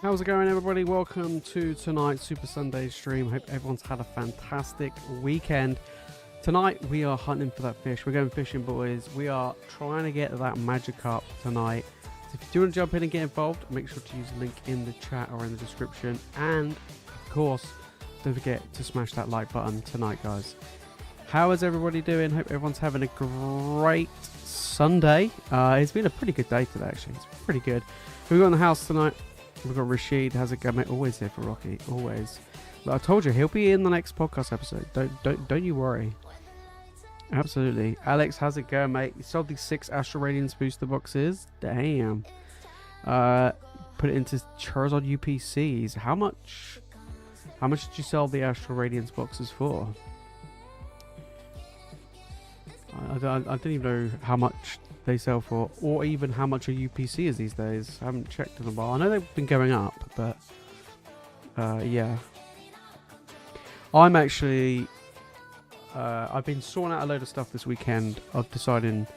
How's it going, everybody? Welcome to tonight's Super Sunday stream. Hope everyone's had a fantastic weekend. Tonight we are hunting for that fish. We're going fishing, boys. We are trying to get that Magikarp tonight. So if you do want to jump in and get involved, make sure to use the link in the chat or in the description. And of course, don't forget to smash that like button tonight, guys. How is everybody doing? Hope everyone's having a great Sunday. It's been a pretty good day today, actually. It's pretty good. Who we got in the house tonight? We've got Rashid. How's it going, mate? Always here for Rocky. Always. But I told you he'll be in the next podcast episode. Don't you worry. Absolutely. Alex, how's it going, mate? You sold these 6 Astral Radiance booster boxes. Damn. Put it into Charizard UPCs. How much did you sell the Astral Radiance boxes for? I don't even know how much they sell for, or even how much a UPC is these days. I haven't checked in a while. I know they've been going up, but yeah. I'm actually I've been sorting out a load of stuff this weekend of deciding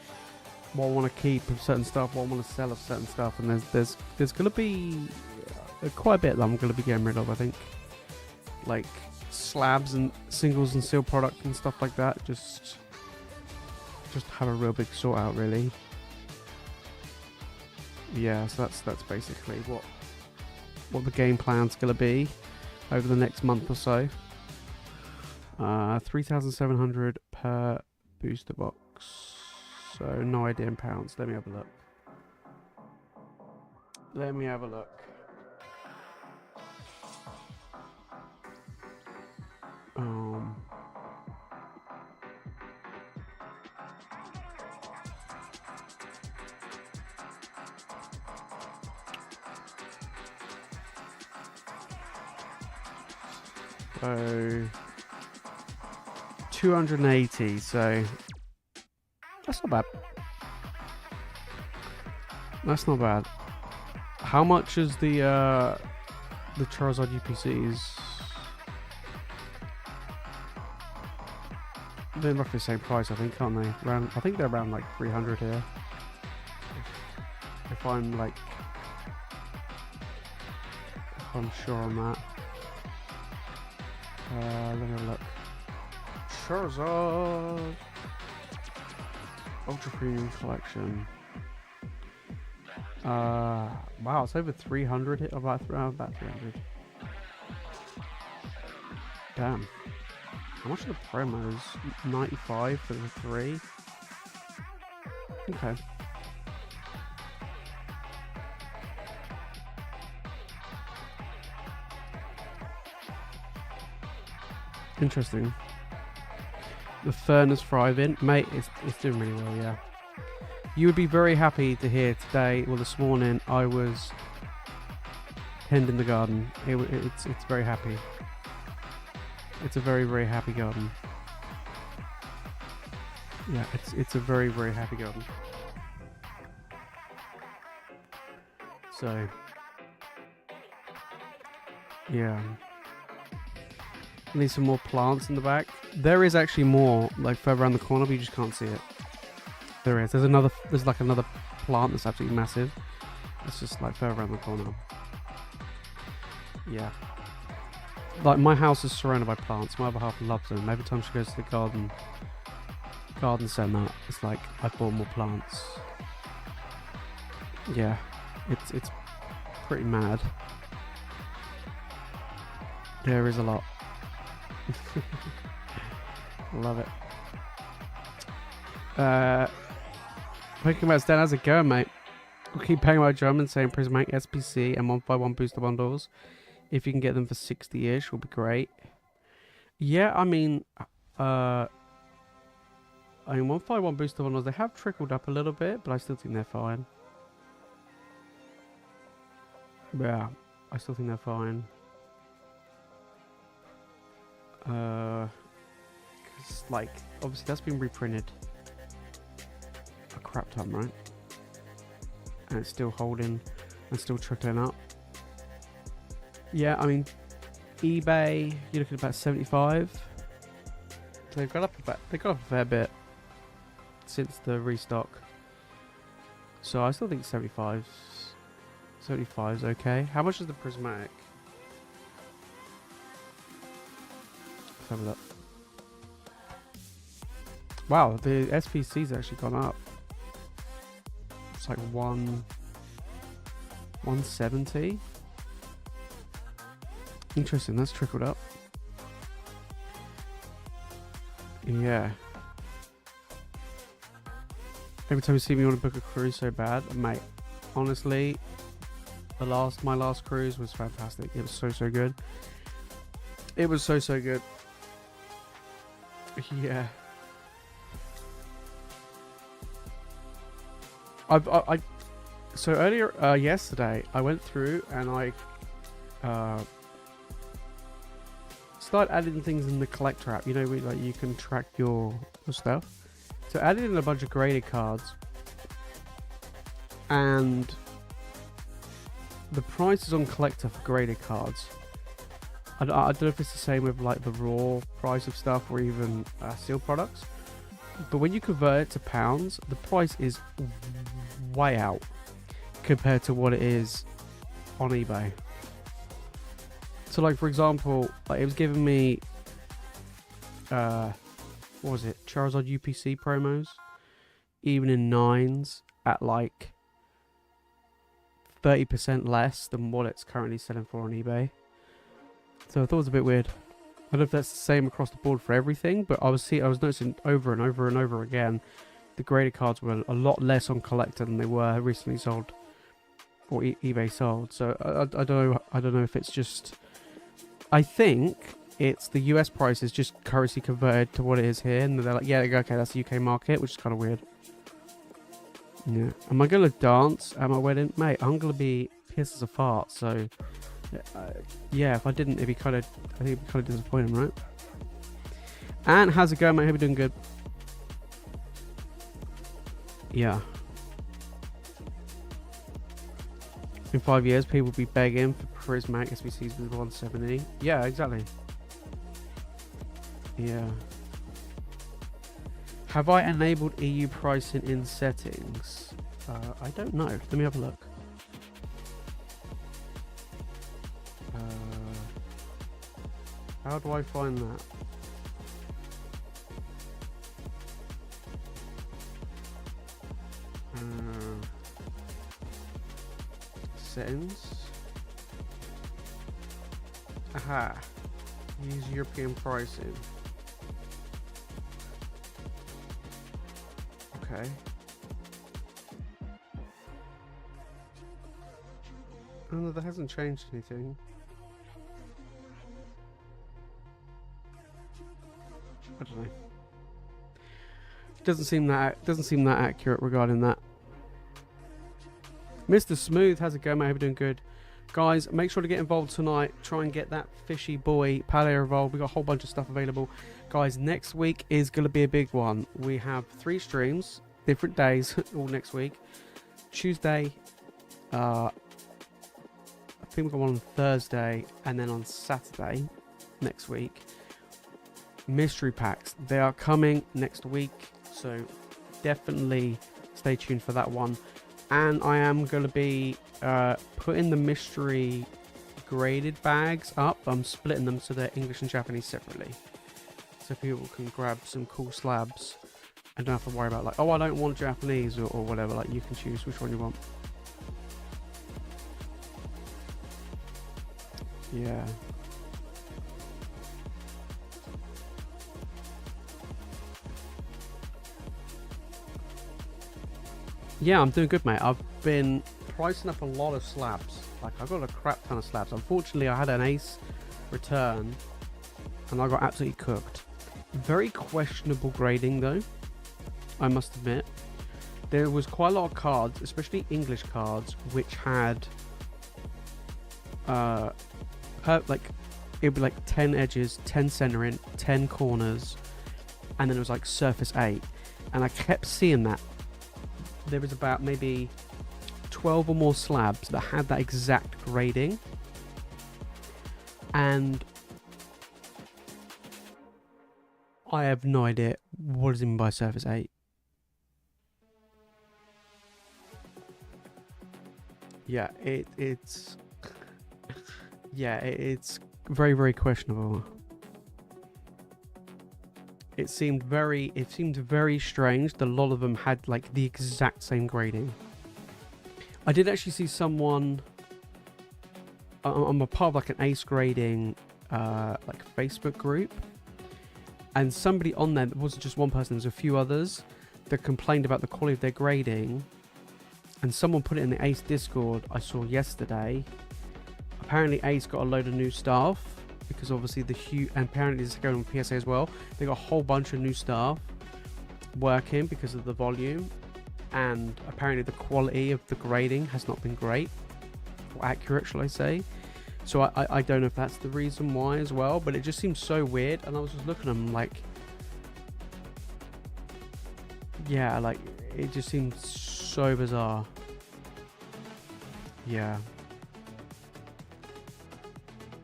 what I want to keep of certain stuff, what I want to sell of certain stuff, and there's going to be quite a bit that I'm going to be getting rid of, I think. Like slabs and singles and seal product and stuff like that. Just have a real big sort out, really. Yeah, so that's basically what the game plan's gonna be over the next month or so. 3,700 per booster box. So no idea in pounds. Let me have a look. So 280, so that's not bad. That's not bad. How much is the Charizard UPCs? They're roughly the same price, I think, aren't they? I think they're around like 300 here. If I'm sure on that. Let me have a look. Charizard Ultra Premium Collection. Wow, it's over 300. About 300. Damn. How much are the promos? 95 for the 3. Okay. Interesting. The furnace thriving, mate. It's doing really well, yeah. You would be very happy to hear today, well, this morning, I was tending the garden. It's very happy. It's a very, very happy garden. Yeah, it's a very, very happy garden. So, yeah. Need some more plants in the back. There is actually more, like further around the corner, but you just can't see it. There is. There's like another plant that's absolutely massive. It's just like further around the corner. Yeah. Like my house is surrounded by plants. My other half loves them. Every time she goes to the garden centre, it's like I bought more plants. Yeah. It's pretty mad. There is a lot. Love it. Pokemon Dan, how's it going, mate? We'll keep paying my drum and saying Prismatic SPC and 151 booster bundles. If you can get them for 60-ish, will be great. Yeah, I mean 151 booster bundles, they have trickled up a little bit, but I still think they're fine. Yeah, I still think they're fine. 'Cause like obviously that's been reprinted a crap ton, right? And it's still holding and still trickling up. Yeah, I mean eBay, you're looking at about 75. So they've got up a fair bit since the restock. So I still think 75's 75 is okay. How much is the prismatic? Let's have a look. Wow, the SPC's actually gone up. It's like 170. Interesting, that's trickled up. Yeah. Every time you see me want to book a cruise so bad, mate, honestly, my last cruise was fantastic. It was so good. It was so good. Yeah. So earlier yesterday I went through and I started adding things in the collector app. You know, like you can track your stuff. So I added in a bunch of graded cards, and the prices on collector for graded cards, I don't know if it's the same with like the raw price of stuff or even sealed products, but when you convert it to pounds, the price is way out compared to what it is on eBay. So like, for example, like it was giving me what was it, Charizard UPC promos, even in 9s, at like 30% less than what it's currently selling for on eBay. So I thought it was a bit weird. I don't know if that's the same across the board for everything, but I was noticing over and over again, the graded cards were a lot less on collector than they were recently sold, or eBay sold. So I don't know if it's just, I think it's the US price is just currency converted to what it is here, and they're like, yeah, okay, that's the UK market, which is kind of weird. Yeah. Am I gonna dance at my wedding, mate? I'm gonna be pissed as a fart. So yeah, if I didn't, I think it'd be kind of disappointing, right? And how's it going, mate? Hope you're doing good. Yeah. In 5 years, people will be begging for prismatic SBCs with 170. Yeah, exactly. Yeah. Have I enabled EU pricing in settings? I don't know. Let me have a look. How do I find that? Settings. Aha. Use European pricing. Okay. Oh no, that hasn't changed anything. I don't know. Doesn't seem that accurate regarding that. Mr. Smooth, how's it going, mate? Hope you're doing good. Guys, make sure to get involved tonight. Try and get that fishy boy Paldea involved. We've got a whole bunch of stuff available. Guys, next week is going to be a big one. We have 3 streams, different days, all next week. Tuesday, I think we've got one on Thursday, and then on Saturday next week. Mystery packs. They are coming next week, so definitely stay tuned for that one. And I am going to be putting the mystery graded bags up. I'm splitting them so they're English and Japanese separately, so people can grab some cool slabs and don't have to worry about like, oh, I don't want Japanese or whatever. Like, you can choose which one you want. Yeah. Yeah, I'm doing good, mate. I've been pricing up a lot of slabs. Like, I got a crap ton of slabs. Unfortunately, I had an ace return and I got absolutely cooked. Very questionable grading, though, I must admit. There was quite a lot of cards, especially English cards, which had like, it would be like 10 edges, 10 centering, 10 corners, and then it was like surface 8. And I kept seeing that. There was about maybe 12 or more slabs that had that exact grading, and I have no idea what is in by surface 8. Yeah, it's yeah, it's very, very questionable. It seemed very strange that a lot of them had like the exact same grading. I did actually see someone. I'm a part of like an ace grading like Facebook group, and somebody on there, it wasn't just one person, there's a few others that complained about the quality of their grading, and someone put it in the ace Discord I saw yesterday. Apparently ace got a load of new staff, because obviously and apparently this is going on PSA as well, they got a whole bunch of new staff working because of the volume, and apparently the quality of the grading has not been great, or accurate shall I say. So I don't know if that's the reason why as well, but it just seems so weird. And I was just looking at them like, yeah, like it just seems so bizarre. Yeah,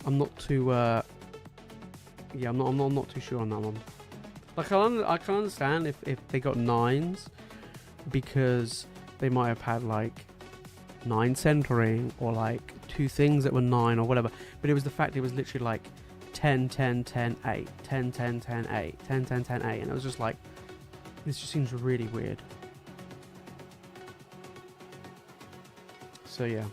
I'm not too yeah, I'm not too sure on that one. Like I can understand if they got 9s, because they might have had like 9 centering, or like 2 things that were 9 or whatever, but it was the fact it was literally like 10 10 10 8 10 10 10 8 10 10 10 8, and it was just like, this just seems really weird. So yeah,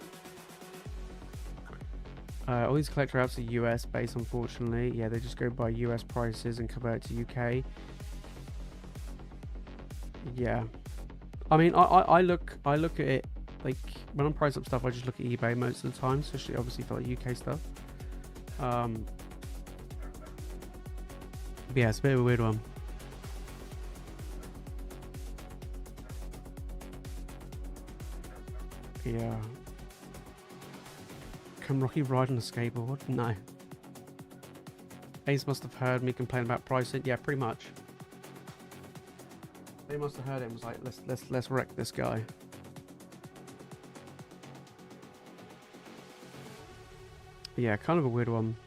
all these collector apps are US based, unfortunately. Yeah, they just go by US prices and convert to UK. Yeah, I mean, I look at it like, when I'm pricing up stuff, I just look at eBay most of the time, especially obviously for like UK stuff. But yeah, it's a bit of a weird one. Yeah. Can Rocky ride on a skateboard? No. Ace must have heard me complain about pricing. Yeah, pretty much. They must have heard it and was like, let's wreck this guy. Yeah, kind of a weird one.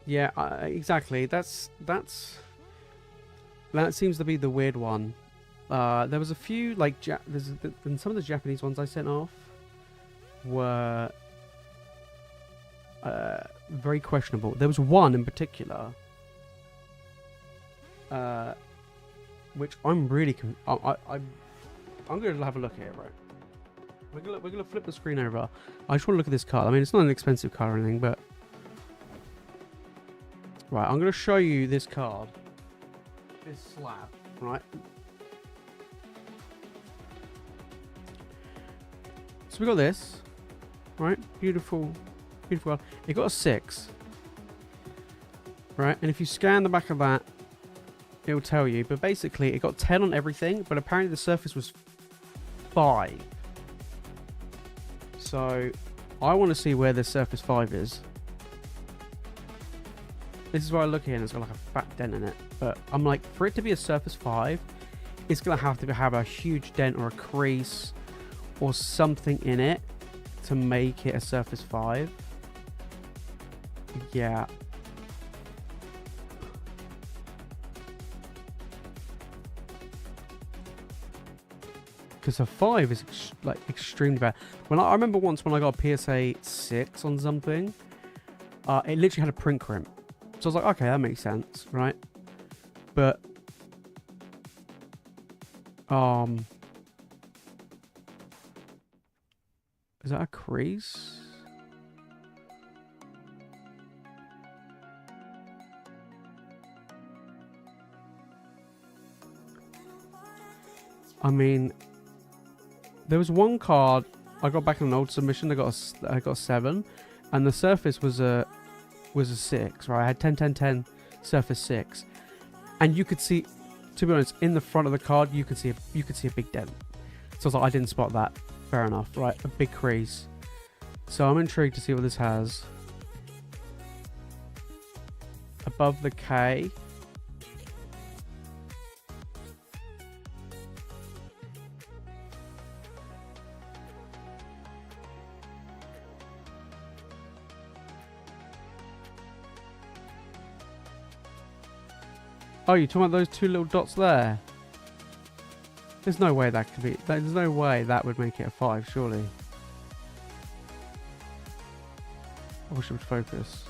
Yeah, exactly. That seems to be the weird one. There was a few like and some of the Japanese ones I sent off were very questionable. There was one in particular, which I'm really I'm going to have a look here, right? We're gonna flip the screen over. I just want to look at this card. I mean, it's not an expensive card or anything, but right, I'm going to show you this card, this slab, right? So we got this, right? Beautiful, beautiful card. It got a 6, right? And if you scan the back of that, it will tell you. But basically, it got 10 on everything, but apparently the surface was 5. So I want to see where the surface 5 is. This is where I look here and it's got like a fat dent in it. But I'm like, for it to be a surface 5, it's going to have a huge dent or a crease or something in it to make it a surface 5. Yeah. Because a 5 is like extremely bad. I remember once when I got a PSA 6 on something, it literally had a print crimp. So I was like, okay, that makes sense, right? But is that a crease? I mean, there was one card I got back in an old submission. I got a 7, and the surface was a 6. Right, I had 10 10 10 surface 6, and you could see, to be honest, in the front of the card you could see a big dent. So I was like, I didn't spot that. Fair enough, right? A big crease. So I'm intrigued to see what this has. Above the K. Oh, you're talking about those two little dots there? There's no way that could be... There's no way that would make it a 5, surely. I wish it would focus.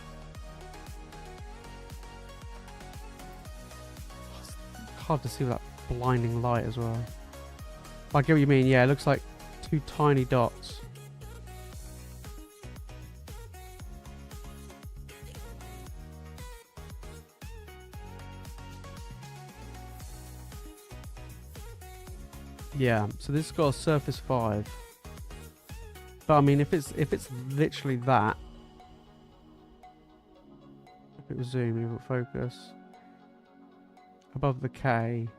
It's hard to see with that blinding light as well. I get what you mean. Yeah, it looks like two tiny dots. Yeah, so this has got a surface 5. But I mean, if it's literally that, if it was zoom, it would focus above the K.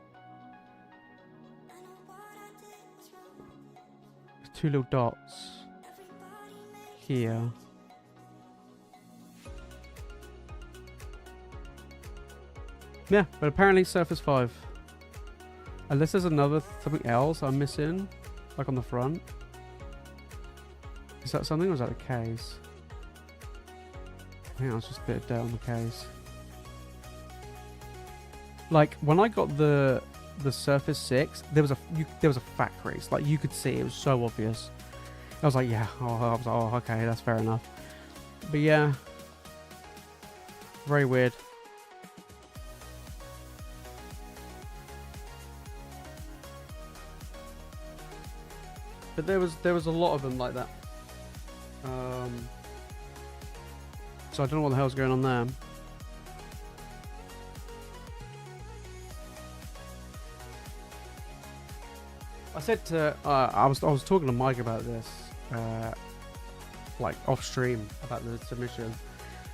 There's two little dots here. Yeah, but apparently surface 5. Unless there's something else I'm missing, like on the front. Is that something, or is that the case? I think that was just a bit of dirt on the case. Like when I got the Surface 6, there was a fat crease. Like you could see, it was so obvious. I was like, yeah. I was like, oh, okay, that's fair enough. But yeah, very weird. But there was a lot of them like that. So I don't know what the hell's going on there. I said to I was talking to Mike about this, like off stream, about the submission,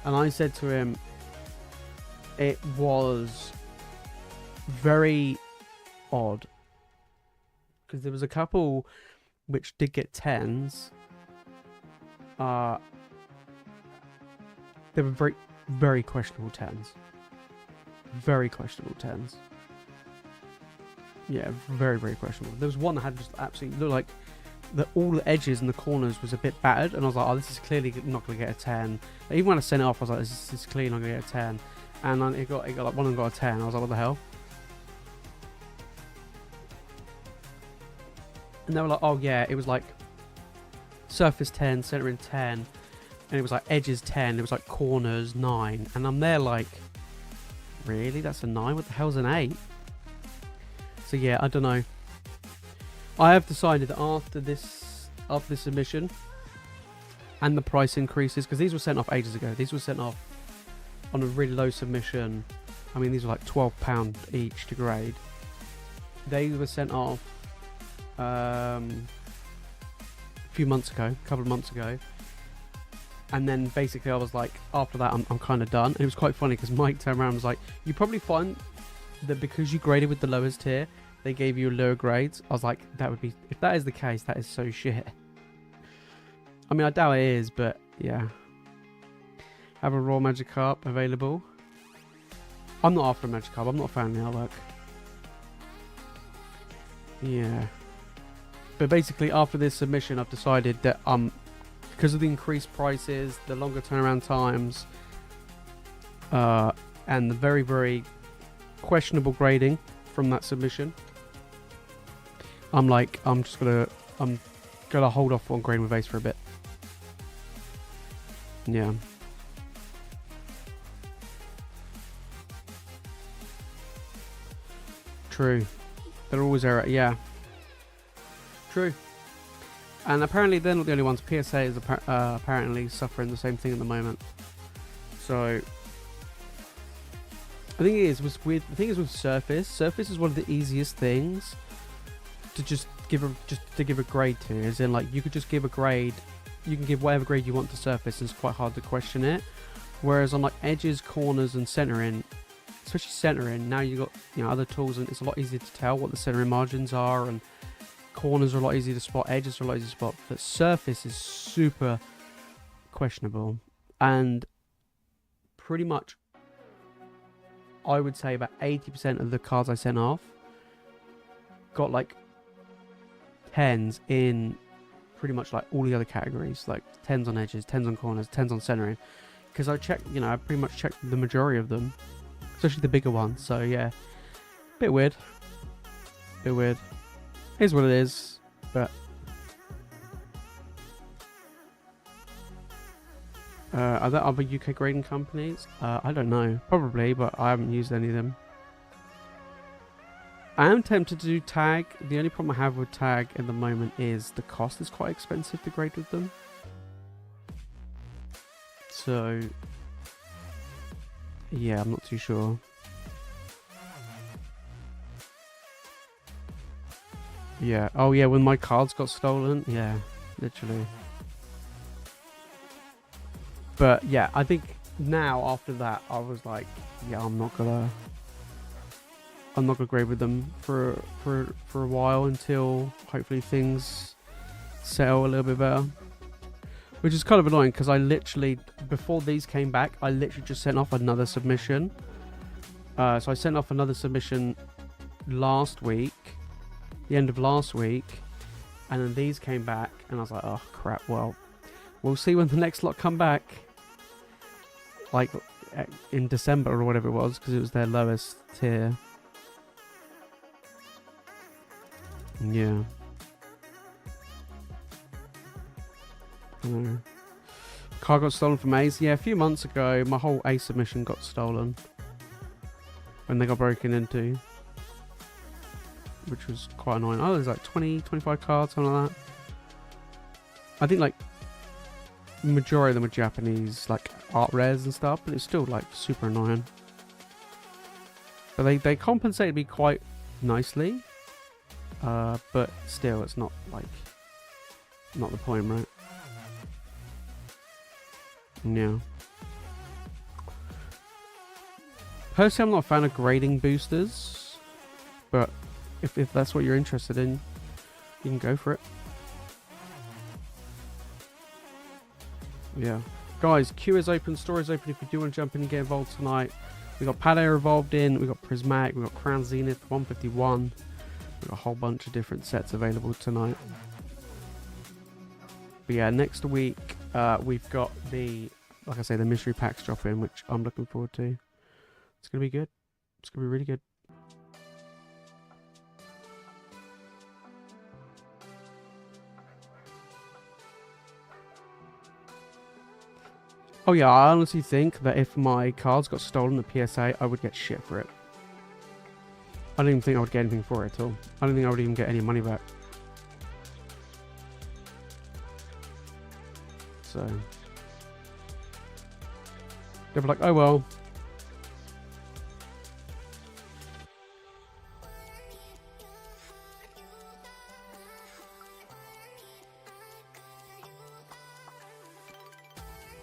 and I said to him, it was very odd because there was a couple which did get 10s. They were very, very questionable 10s. Very questionable 10s. Yeah, very, very questionable. There was one that had just absolutely looked like all the edges and the corners was a bit battered, and I was like, oh, this is clearly not going to get a 10. But even when I sent it off, I was like, this is clearly not going to get a 10. And then it got like one of them got a 10. I was like, what the hell? And they were like, oh yeah, it was like surface 10, center in 10, and it was like edges 10, it was like corners 9, and I'm there like, really? That's a 9? What the hell's an 8? So yeah, I don't know. I have decided that after this submission and the price increases, because these were sent off ages ago, these were sent off on a really low submission. I mean, these were like £12 each to grade. They were sent off a few months ago, a couple of months ago, and then basically I was like, after that I'm kind of done. And it was quite funny because Mike turned around and was like, you probably find that because you graded with the lowest tier, they gave you lower grades. I was like, that would be, if that is the case, that is so shit. I mean, I doubt it is, but yeah. Have a raw Magikarp available. I'm not after a Magikarp, I'm not a fan of the artwork. Yeah. But basically, after this submission, I've decided that because of the increased prices, the longer turnaround times, and the very, very questionable grading from that submission, I'm gonna hold off on grading with Ace for a bit. Yeah. True. They're always error. Yeah. True. And apparently they're not the only ones. PSA is apparently suffering the same thing at the moment. So I think with Surface. Surface is one of the easiest things to just give a grade to. As in, like, you could just give a grade. You can give whatever grade you want to Surface, and it's quite hard to question it. Whereas on like edges, corners, and centering, especially centering, now you got other tools, and it's a lot easier to tell what the centering margins are, and corners are a lot easier to spot, edges are a lot easier to spot. But Surface is super questionable, and pretty much I would say about 80% of the cards I sent off got like 10s in pretty much like all the other categories, like 10s on edges, 10s on corners, 10s on centering, because I checked, I pretty much checked the majority of them. especially the bigger ones. So yeah, bit weird. Bit weird. Is what it is, but are there other UK grading companies? I don't know. Probably, but I haven't used any of them. I am tempted to do tag. The only problem I have with tag at the moment is the cost is quite expensive to grade with them. So yeah, I'm not too sure. Yeah. Oh yeah, when my cards got stolen. Yeah, literally. But yeah, I think now after that, I was like, yeah, I'm not gonna grade with them for a while until hopefully things settle a little bit better. Which is kind of annoying because I literally, before these came back, I literally just sent off another submission. So I sent off another submission last week, the end of last week, and then these came back, and I was like, oh crap, well, we'll see when the next lot come back. Like in December or whatever it was, because it was their lowest tier. Yeah. Car got stolen from Ace. Yeah, a few months ago, my whole Ace submission got stolen when they got broken into, which was quite annoying. Oh, there's like 20, 25 cards, something like that. I think like majority of them are Japanese, like art rares and stuff, but it's still like super annoying. But they compensated me quite nicely, but still, it's not like not the point, right? Yeah. Personally, I'm not a fan of grading boosters, but if that's what you're interested in, you can go for it. Yeah. Guys, queue is open, store is open if you do want to jump in and get involved tonight. We got Paldea involved in, we got Prismatic, we got Crown Zenith 151. We got a whole bunch of different sets available tonight. But yeah, next week we've got the, like I say, the mystery packs drop in, which I'm looking forward to. It's gonna be good. It's gonna be really good. Oh yeah, I honestly think that if my cards got stolen at PSA, I would get shit for it. I don't even think I would get anything for it at all. I don't think I would even get any money back. So they'll be like, oh well.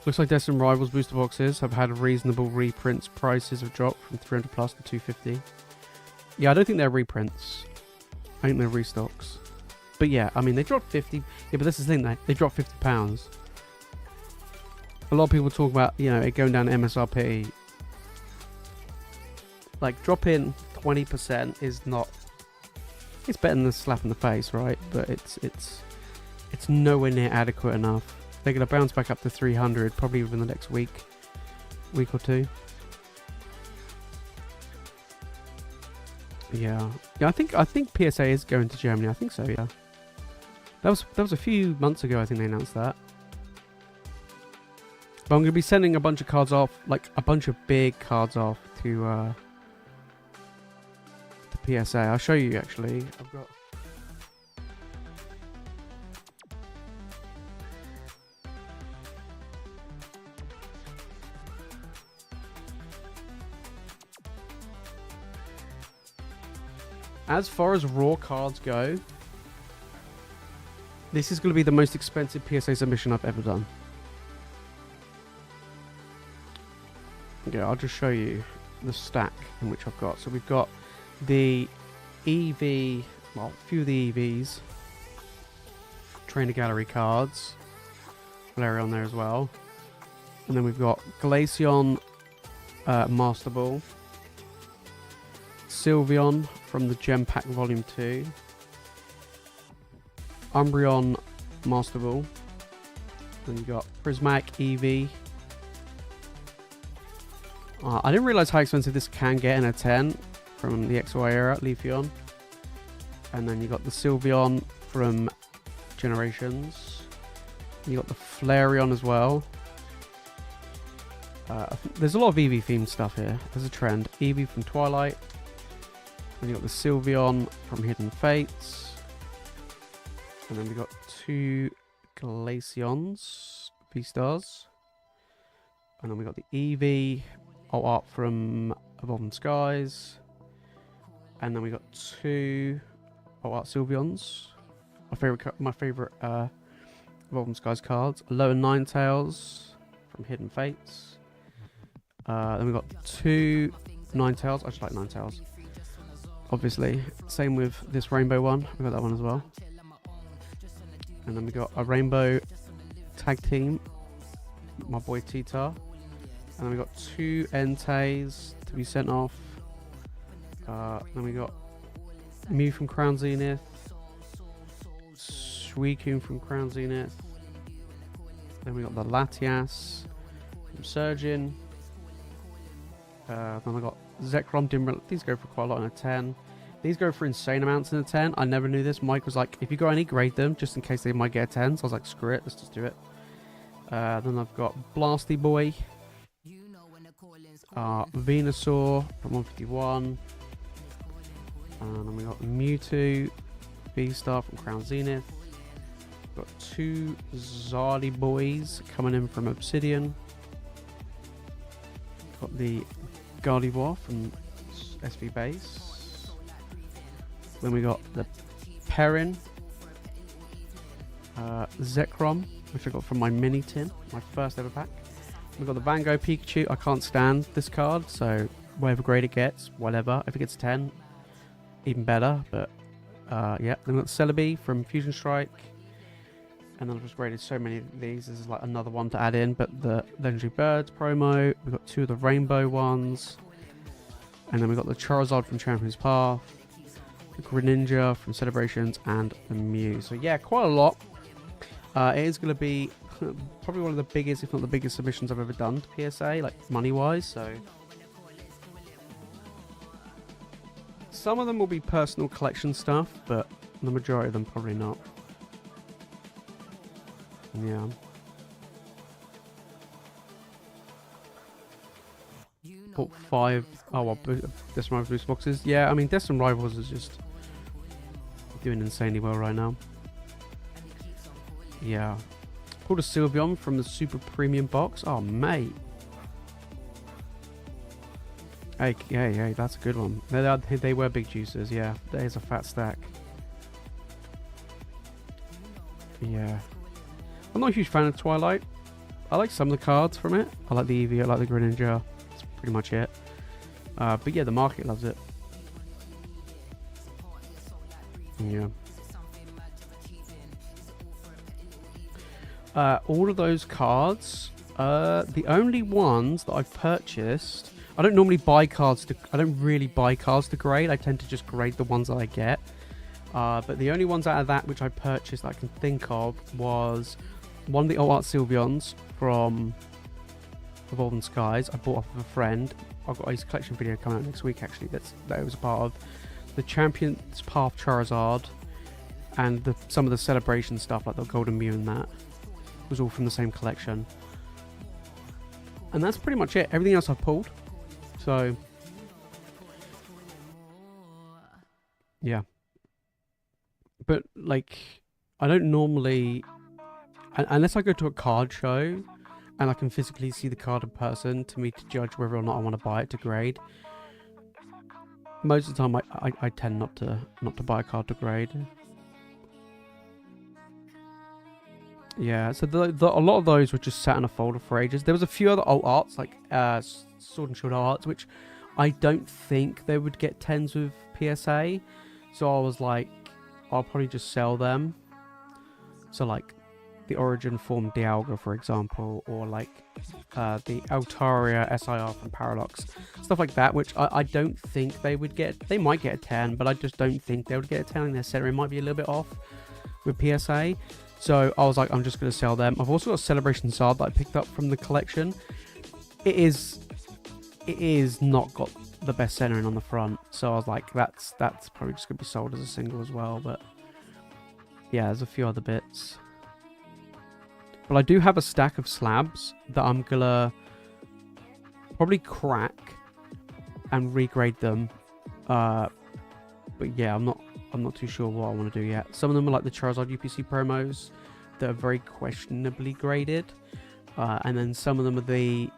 Looks like Destined Rivals booster boxes have had reasonable reprints. Prices have dropped from 300 plus to 250. Yeah, I don't think they're reprints. I think they're restocks. But yeah, I mean, they dropped 50. Yeah, but this is the thing, they dropped £50. A lot of people talk about, you know, it going down to MSRP. Like, dropping 20% is not... It's better than a slap in the face, right? But it's nowhere near adequate enough. They're going to bounce back up to 300 probably within the next week or two. Yeah, I think PSA is going to Germany. I think so. Yeah, that was a few months ago. I think they announced that. But I'm going to be sending a bunch of cards off, like a bunch of big cards off to PSA. I'll show you actually. I've got. As far as raw cards go, this is going to be the most expensive PSA submission I've ever done. Okay, I'll just show you the stack in which I've got. So we've got the EV, well, a few of the EVs, Trainer Gallery cards, Larry on there as well. And then we've got Glaceon Master Ball, Sylveon from the Gem Pack Volume 2, Umbreon Master Ball, then you got Prismatic EV, I didn't realize how expensive this can get in a 10 from the XY era, Leafeon. And then you got the Sylveon from Generations. You got the Flareon as well. There's a lot of Eevee themed stuff here. There's a trend. Eevee from Twilight. And you got the Sylveon from Hidden Fates. And then we got 2 Glaceons, V-Stars. And then we got the Eevee alt art from Evolving Skies. And then we got 2 alt art Sylveons. My favorite Evolving Skies cards. Low and Ninetales from Hidden Fates. Then we got 2 Ninetales. I just like Ninetales, obviously. Same with this rainbow one. We got that one as well. And then we got a rainbow tag team, my boy Titar. And then we got 2 Entei to be sent off. Then we got Mew from Crown Zenith, Suicune from Crown Zenith. Then we got the Latias from Surgeon. Then I got Zekrom. These go for quite a lot in a 10. These go for insane amounts in a 10. I never knew this. Mike was like, if you got any, grade them, just in case they might get a 10. So I was like, screw it, let's just do it. Then I've got Blasty Boy, Venusaur from 151. And then we got Mewtwo, V-Star from Crown Zenith. Got 2 Zardy Boys coming in from Obsidian. Got the Gardevoir from SV Base. Then we got the Perrin, Zekrom, which I got from my mini tin, my first ever pack. We got the Van Gogh Pikachu. I can't stand this card, so whatever grade it gets, whatever. If it gets 10, even better. But yeah, then we got the Celebi from Fusion Strike. And then I've just graded so many of these. This is like another one to add in. But the Legendary Birds promo. We've got 2 of the Rainbow ones. And then we've got the Charizard from Champion's Path. The Greninja from Celebrations. And the Mew. So yeah, quite a lot. It is going to be probably one of the biggest, if not the biggest submissions I've ever done to PSA. Like money-wise. So some of them will be personal collection stuff. But the majority of them probably not. Yeah. Bought 5. Oh, well, Destin Rivals boost boxes. Yeah, I mean, Destin Rivals is just doing insanely well right now. Yeah. Pulled a Sylveon from the super premium box. Oh, mate. Hey, that's a good one. They were big juicers. Yeah, there's a fat stack. Yeah. I'm not a huge fan of Twilight. I like some of the cards from it. I like the Eevee, I like the Greninja. That's pretty much it. But yeah, the market loves it. Yeah. All of those cards, the only ones that I've purchased, I don't normally buy cards I don't really buy cards to grade. I tend to just grade the ones that I get. But the only ones out of that which I purchased that I can think of was one of the alt art Sylveons from Evolving Skies. I bought off of a friend. I've got his collection video coming out next week actually. That was a part of the Champion's Path Charizard, and some of the celebration stuff like the Golden Mew and that was all from the same collection. And that's pretty much it. Everything else I've pulled. So yeah. But like, I don't normally, unless I go to a card show and I can physically see the card in person to me to judge whether or not I want to buy it to grade. Most of the time I tend not to buy a card to grade. Yeah, so a lot of those were just sat in a folder for ages. There was a few other alt arts like Sword and Shield arts, which I don't think they would get 10s with PSA. So I was like, I'll probably just sell them. So like the Origin Form Dialga, for example, or like the Altaria SIR from Paradox, stuff like that, which I don't think they would get. They might get a 10, but I just don't think they would get a 10 in their center. It might be a little bit off with PSA. So I was like, I'm just going to sell them. I've also got a Celebration Zard that I picked up from the collection. It is it is not got the best centering on the front. So I was like, that's probably just gonna be sold as a single as well. But yeah, there's a few other bits. But I do have a stack of slabs that I'm gonna probably crack and regrade them. But yeah, I'm not too sure what I want to do yet. Some of them are like the Charizard UPC promos that are very questionably graded. And then some of them are the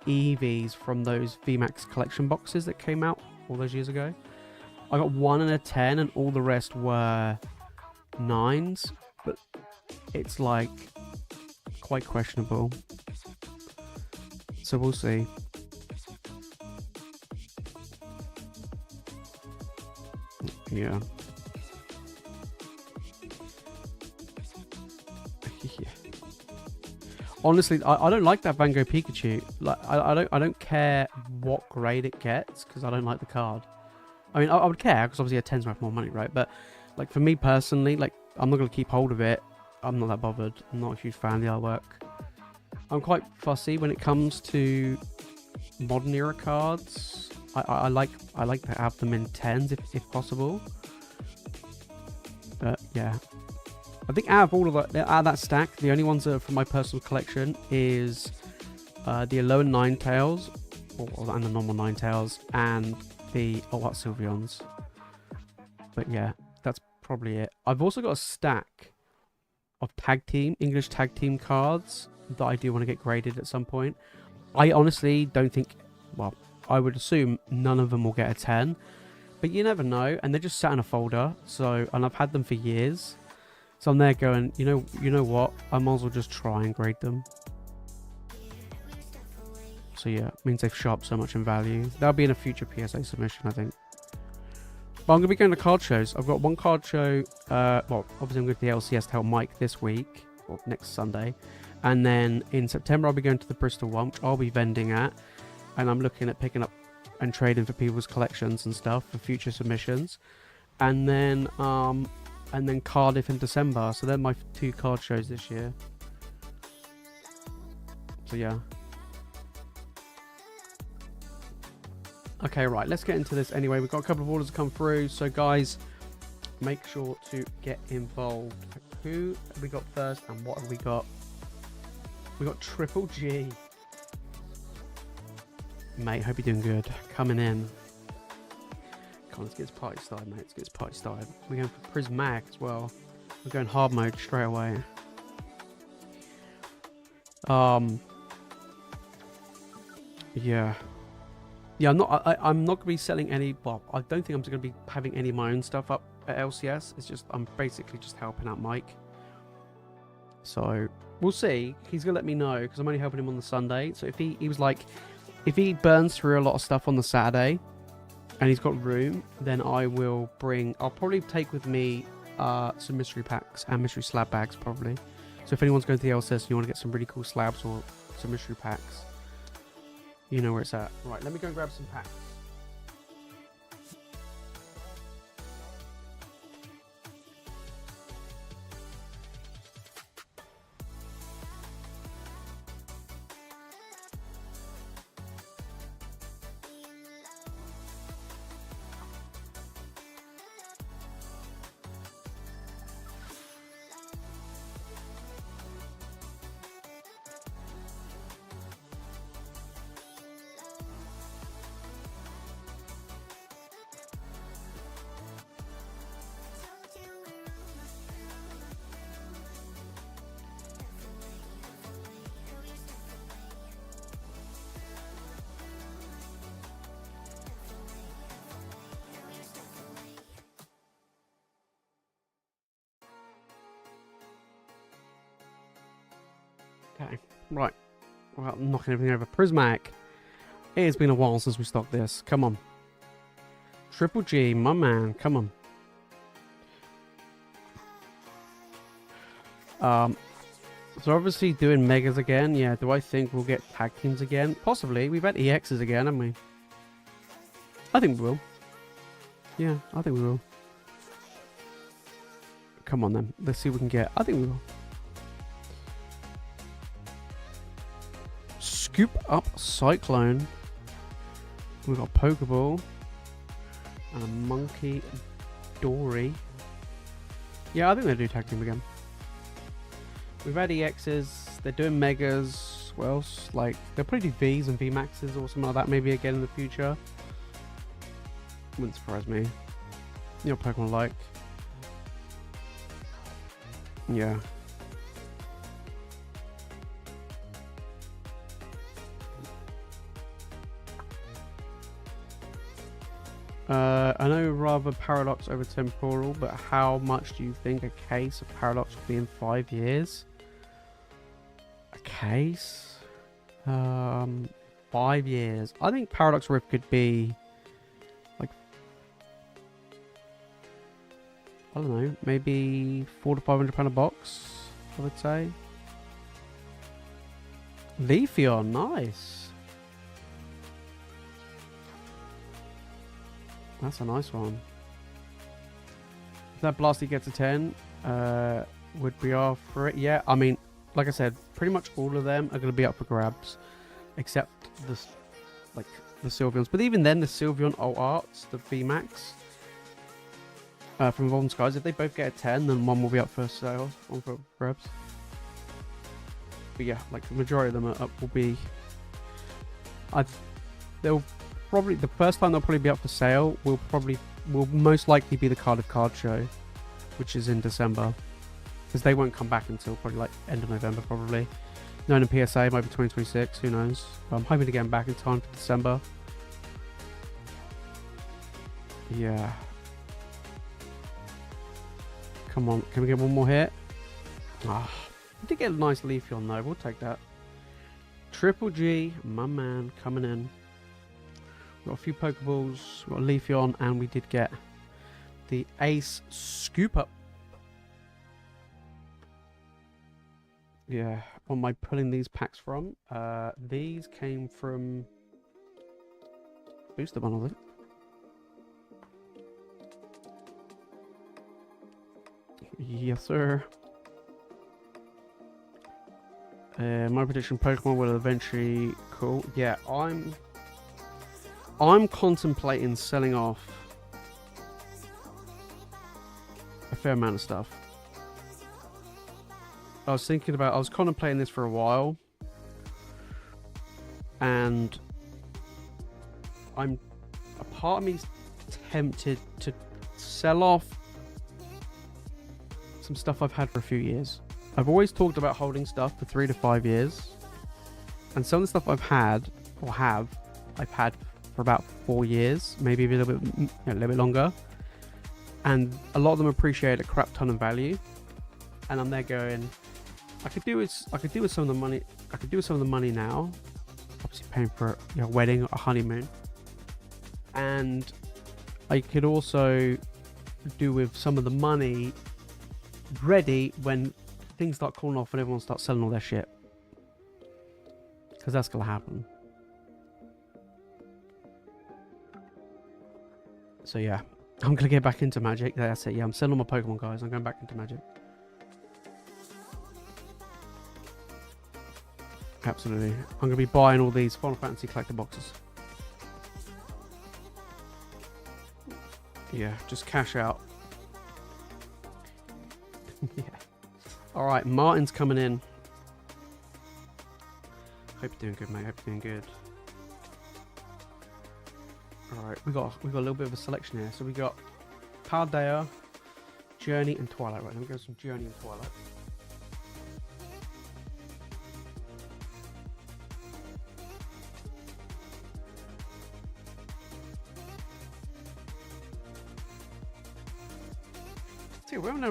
EVs from those VMAX collection boxes that came out all those years ago. I got 1 and a 10 and all the rest were 9s. But it's like quite questionable. So we'll see. Yeah. Yeah. Honestly, I don't like that Van Gogh Pikachu. Like, I don't care what grade it gets because I don't like the card. I mean, I would care because obviously a 10's worth more money, right? But like for me personally, like I'm not gonna keep hold of it. I'm not that bothered. I'm not a huge fan of the artwork. I'm quite fussy when it comes to modern era cards. I like to have them in 10s if possible. But yeah, I think out of that stack, the only ones that are from my personal collection is the Alolan Ninetales, and the normal Ninetales, and the Art Sylveons. But yeah, that's probably it. I've also got a stack of English tag team cards that I do want to get graded at some point. I honestly don't think, well, I would assume none of them will get a 10, but you never know, and they're just sat in a folder, and I've had them for years, so I'm there going, you know what, I might as well just try and grade them. So yeah, it means they've shot up so much in value. That'll be in a future PSA submission, I think. But I'm going to be going to card shows. I've got one card show, well, obviously I'm going to the LCS to help Mike this week, or next Sunday, and then in September I'll be going to the Bristol one, which I'll be vending at. And I'm looking at picking up and trading for people's collections and stuff for future submissions. And then Cardiff in December. So they're my 2 card shows this year. So yeah. Okay, right. Let's get into this anyway. We've got a couple of orders to come through. So guys, make sure to get involved. Who have we got first and what have we got? We got Triple G. Mate, hope you're doing good. Coming in. Come on, let's get this party started, mate. Let's get this party started. We're going for Prismag as well. We're going hard mode straight away. Yeah. Yeah, I'm not gonna be selling any, well, I don't think I'm gonna be having any of my own stuff up at LCS. It's just, I'm basically just helping out Mike. So, we'll see. He's gonna let me know, because I'm only helping him on the Sunday. So if he was like, if he burns through a lot of stuff on the Saturday and he's got room, then I'll probably take with me some mystery packs and mystery slab bags probably. So if anyone's going to the LCS and you want to get some really cool slabs or some mystery packs, you know where it's at. Right, let me go and grab some packs. Okay, right. Well, I'm knocking everything over. Prismag. It has been a while since we stocked this. Come on. Triple G, my man. Come on. So obviously doing Megas again. Yeah, do I think we'll get tag teams again? Possibly. We've had EXs again, haven't we? I think we will. Yeah, I think we will. Come on then. Let's see what we can get. I think we will. Scoop up Cyclone. We've got Pokeball and a Monkey Dory. Yeah, I think they do tag team again. We've had EXs, they're doing Megas, what else? Like, they'll probably do Vs and VMAXs or something like that maybe again in the future. Wouldn't surprise me. You know what Pokemon like. Yeah. I know rather Paradox over Temporal, but how much do you think a case of Paradox will be in 5 years? A case? 5 years. I think Paradox Rift could be like, I don't know, maybe £400 to £500 a box, I would say. Leafeon, nice. That's a nice one. If that Blasty gets a 10, would we offer it? Yeah, I mean, like I said, pretty much all of them are going to be up for grabs, except the Sylveons. But even then, the Sylveon Alt Arts, the VMAX from Evolving Skies, if they both get a 10, then one will be up for sale, one for grabs. But yeah, like the majority of them are up will be. They'll probably, the first time they'll probably be up for sale will most likely be the Cardiff Card Show, which is in December, because they won't come back until probably like end of November probably. Known in PSA might be 2026, who knows, but I'm hoping to get them back in time for December. Yeah, come on, can we get one more hit? Ah, we did get a nice Leafeon though, we'll take that. Triple G, my man, coming in. We've got a few Pokeballs, we've got a Leafeon, and we did get the Ace Scoop Up. Yeah, what am I pulling these packs from? These came from Booster Bundle, I think. Yes, sir. My prediction: Pokemon will eventually cool. Yeah, I'm contemplating selling off a fair amount of stuff. I was contemplating this for a while, and a part of me's tempted to sell off some stuff I've had for a few years. I've always talked about holding stuff for 3 to 5 years, and some of the stuff I've had I've had for about 4 years, maybe a little bit longer, and a lot of them appreciate a crap ton of value, and I'm there going, I could do with some of the money. I could do with some of the money now, obviously paying for a wedding or a honeymoon, and I could also do with some of the money ready when things start cooling off and everyone starts selling all their shit, because that's gonna happen. So yeah, I'm gonna get back into Magic. That's it. Yeah, I'm selling all my Pokemon, guys. I'm going back into Magic. Absolutely. I'm going to be buying all these Final Fantasy collector boxes. Yeah, just cash out. Yeah. Alright, Martin's coming in. Hope you're doing good, mate. Hope you're doing good. Alright, we got a little bit of a selection here. So we got Paldea, Journey, and Twilight. Right, let me go some Journey and Twilight. We haven't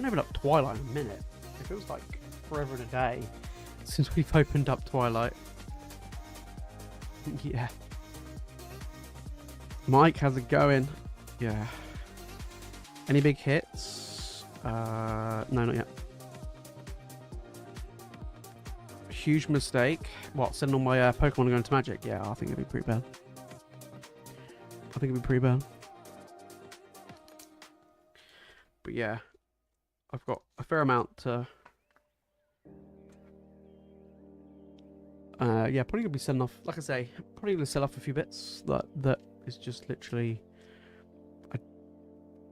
opened up Twilight in a minute. It feels like forever and a day since we've opened up Twilight. Yeah. Mike, how's it going? Yeah. Any big hits? No, not yet. Huge mistake. What, sending all my Pokemon going to Magic? Yeah, I think it'd be pretty bad. But yeah, I've got a fair amount to Yeah, probably gonna be selling off. Like I say, probably gonna sell off a few bits that is just literally I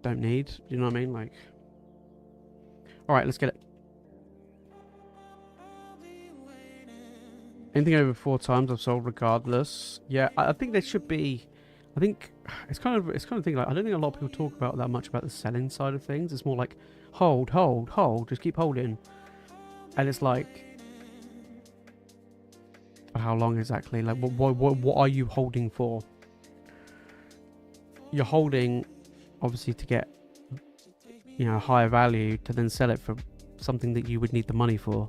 don't need. You know what I mean? Like, all right, let's get it. Anything over 4 times I've sold regardless. Yeah, I think there should be. I think it's kind of thing. Like, I don't think a lot of people talk about that much about the selling side of things. It's more like hold, just keep holding, and it's like. How long exactly? Like, what are you holding for? You're holding, obviously, to get, you know, higher value to then sell it for something that you would need the money for.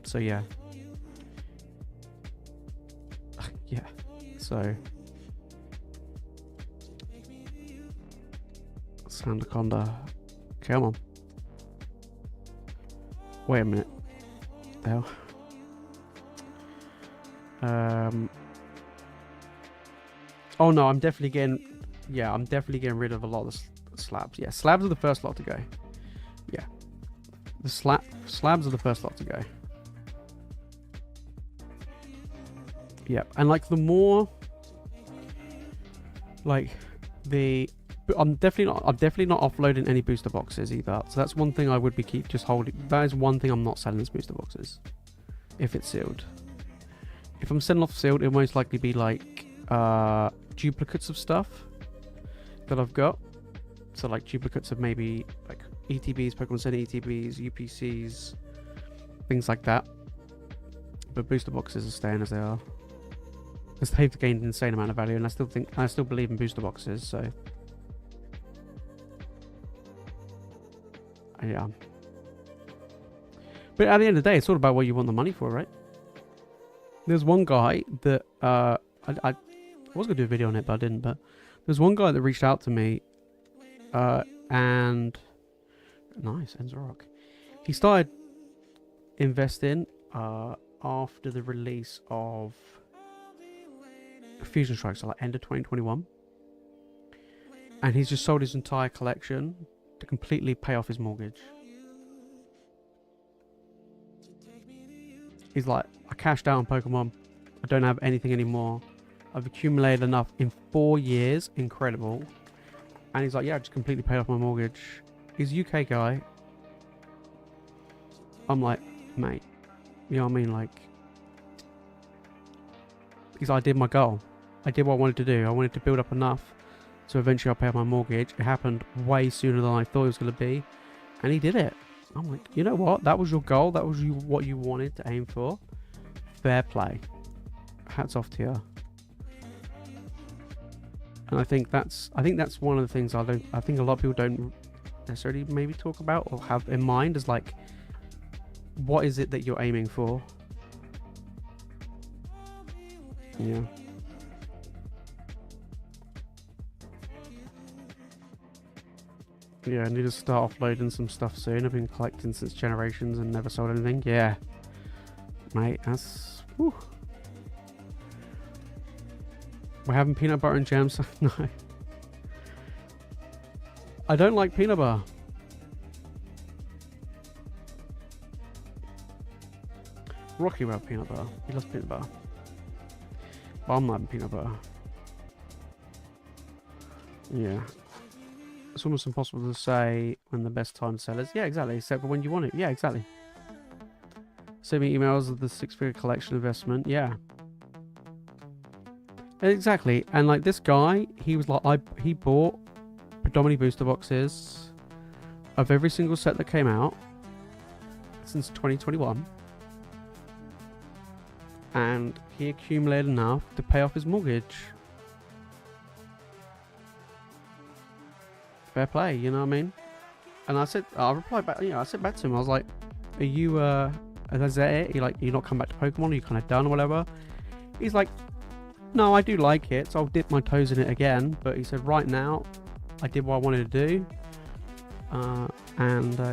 So yeah, yeah. So, Sandaconda, come on. Wait a minute. Oh. Oh no, I'm definitely getting rid of a lot of the slabs. Yeah, slabs are the first lot to go. Yeah, the slabs are the first lot to go. Yeah, and like the more, like I'm definitely not offloading any booster boxes either. So that's one thing I would be just holding. That is one thing I'm not selling is booster boxes. If it's sealed. If I'm selling off sealed, it'll most likely be like duplicates of stuff that I've got. So like duplicates of maybe like ETBs, Pokemon Center ETBs, UPCs, things like that. But booster boxes are staying as they are. Because they've gained an insane amount of value, and I still believe in booster boxes, so yeah. But at the end of the day, it's all about what you want the money for, right? There's one guy that I was gonna do a video on it, but I didn't. But there's one guy that reached out to me, and nice, Enzorock. He started investing after the release of Fusion Strike, so like end of 2021, and he's just sold his entire collection to completely pay off his mortgage. He's like, I cashed out on Pokemon, I don't have anything anymore, I've accumulated enough in 4 years, incredible. And he's like, yeah, I just completely paid off my mortgage. He's a UK guy. I'm like, mate, you know what I mean? Like, because I did my goal. I did what I wanted to do. I wanted to build up enough so eventually I'll pay off my mortgage. It happened way sooner than I thought it was going to be. And he did it. I'm like, you know what? That was your goal. That was what you wanted to aim for. Fair play. Hats off to you. And I think that's one of the things I think a lot of people don't necessarily maybe talk about or have in mind is like, what is it that you're aiming for? Yeah. Yeah, I need to start offloading some stuff soon. I've been collecting since Generations and never sold anything. Yeah. Mate, that's... Whew. We're having peanut butter and jams. No. I don't like peanut butter. Rocky will have peanut butter. He loves peanut butter. But I'm not having peanut butter. Yeah. It's almost impossible to say when the best time to sell is. Yeah, exactly. Except for when you want it. Yeah, exactly. Send me emails of the 6-figure collection investment. Yeah. Exactly. And like this guy, he was like, he bought predominantly booster boxes of every single set that came out since 2021. And he accumulated enough to pay off his mortgage. Fair play, you know what I mean? And I replied back, I said back to him, I was like, are you, is that it? You're not coming back to Pokemon? Are you kind of done or whatever? He's like, no, I do like it, so I'll dip my toes in it again. But he said, right now, I did what I wanted to do.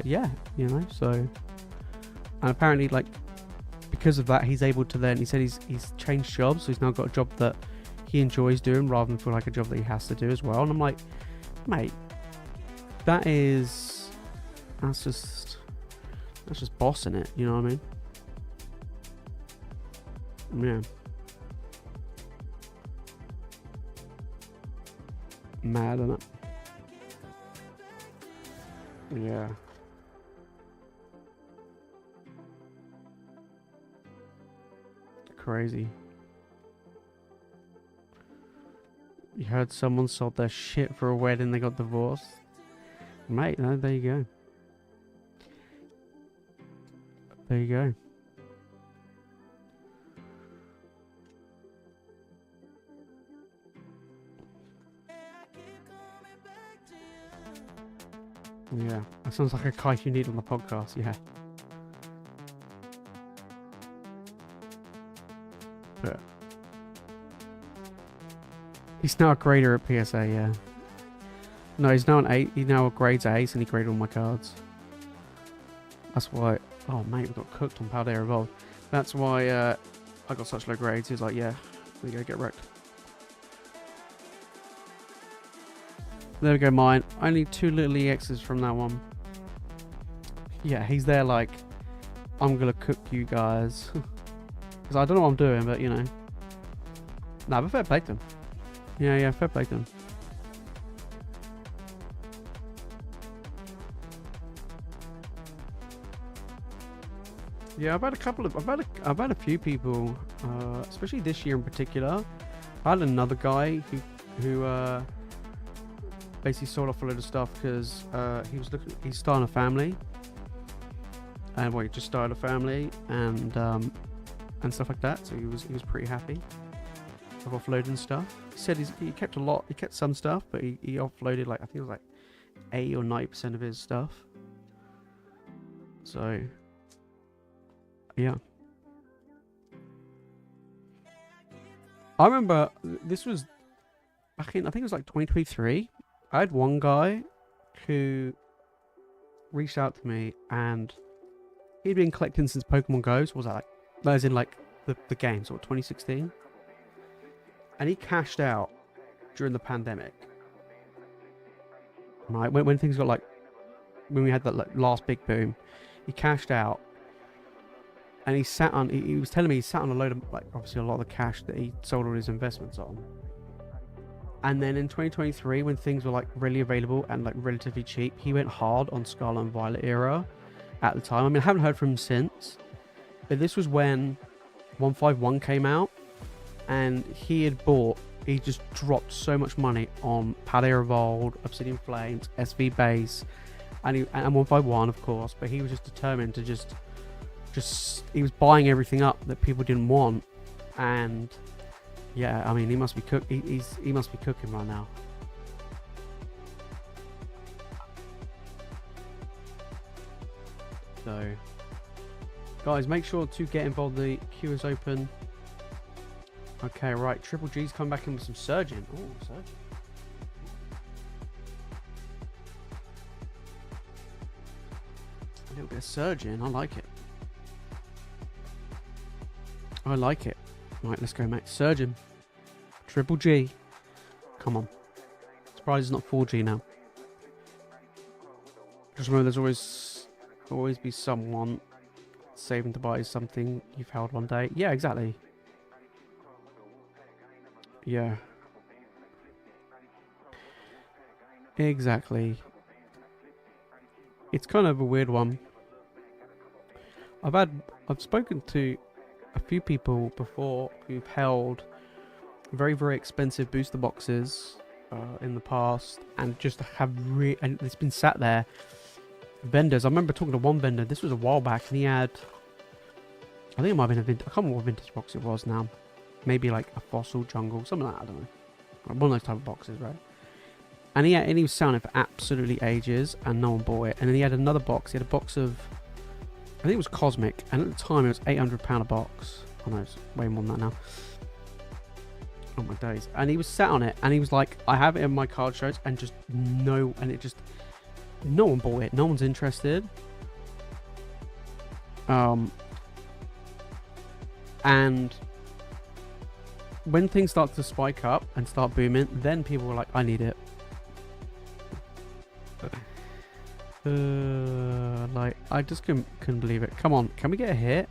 Yeah, you know, so. And apparently, like, because of that, he's able to then, he said he's changed jobs, so he's now got a job that he enjoys doing rather than feel like a job that he has to do as well. And I'm like, mate, that's just bossing it, you know what I mean? Yeah. Mad, isn't it? Yeah. Crazy. You heard someone sold their shit for a wedding, they got divorced? Mate, no, there you go. There you go. Yeah, that sounds like a guy you need on the podcast, yeah. But he's now a grader at PSA, yeah. No, he's now an 8. He now grades at ace and he graded all my cards. That's why. Oh, mate, we got cooked on Paldea Evolved. That's why I got such low grades. He was like, yeah, there you go, get wrecked. There we go, mine. Only 2 little EXs from that one. Yeah, he's there like, I'm gonna cook you guys. Because I don't know what I'm doing, but you know. Nah, but fair play to him. Yeah, fair play to him. Yeah, I've had a couple of, I've had a few people, especially this year in particular. I had another guy who basically sold off a load of stuff because he's starting a family, and he just started a family and stuff like that. So he was pretty happy of offloading stuff. He said he kept some stuff, but he offloaded like I think it was like 80 or 90% of his stuff. So. Yeah. I remember this was back in, I think it was like 2023. I had one guy who reached out to me and he'd been collecting since Pokemon Go. So was that like, that was in like the game, so 2016. And he cashed out during the pandemic. Right, when things got like, when we had that like last big boom, he cashed out. And he sat on, he was telling me he sat on a load of, like, obviously a lot of the cash that he sold all his investments on. And then in 2023, when things were like really available and like relatively cheap, he went hard on Scarlet and Violet era at the time. I mean, I haven't heard from him since, but this was when 151 came out and he just dropped so much money on Paldea Evolved, Obsidian Flames, SV Base, and 151 of course, but he was just determined to just he was buying everything up that people didn't want, and yeah, I mean he must be he must be cooking right now. So guys, make sure to get involved. The queue is open. Okay, right, Triple G's come back in with some Surgeon. Oh, Surgeon. A little bit of Surgeon, I like it. I like it. Right, let's go, mate. Surgeon. Triple G. Come on. Surprised it's not 4G now. Just remember, there's always be someone saving to buy something you've held one day. Yeah, exactly. Yeah. Exactly. It's kind of a weird one. I've spoken to a few people before who've held very, very expensive booster boxes in the past and just have and it's been sat there. Vendors, I remember talking to one vendor, this was a while back, and he had, I think it might have been a vintage, I can't remember what vintage box it was now. Maybe like a Fossil Jungle, something like that, I don't know. One of those type of boxes, right? And he was selling it for absolutely ages and no one bought it. And then he had another box, he had a box of, I think it was Cosmic, and at the time it was £800 a box. Oh no, it's way more than that now. Oh my days. And he was sat on it and he was like, I have it in my card shows, and just no one bought it, no one's interested. And when things start to spike up and start booming, then people were like, I need it. Like, I just couldn't believe it. Come on, can we get a hit?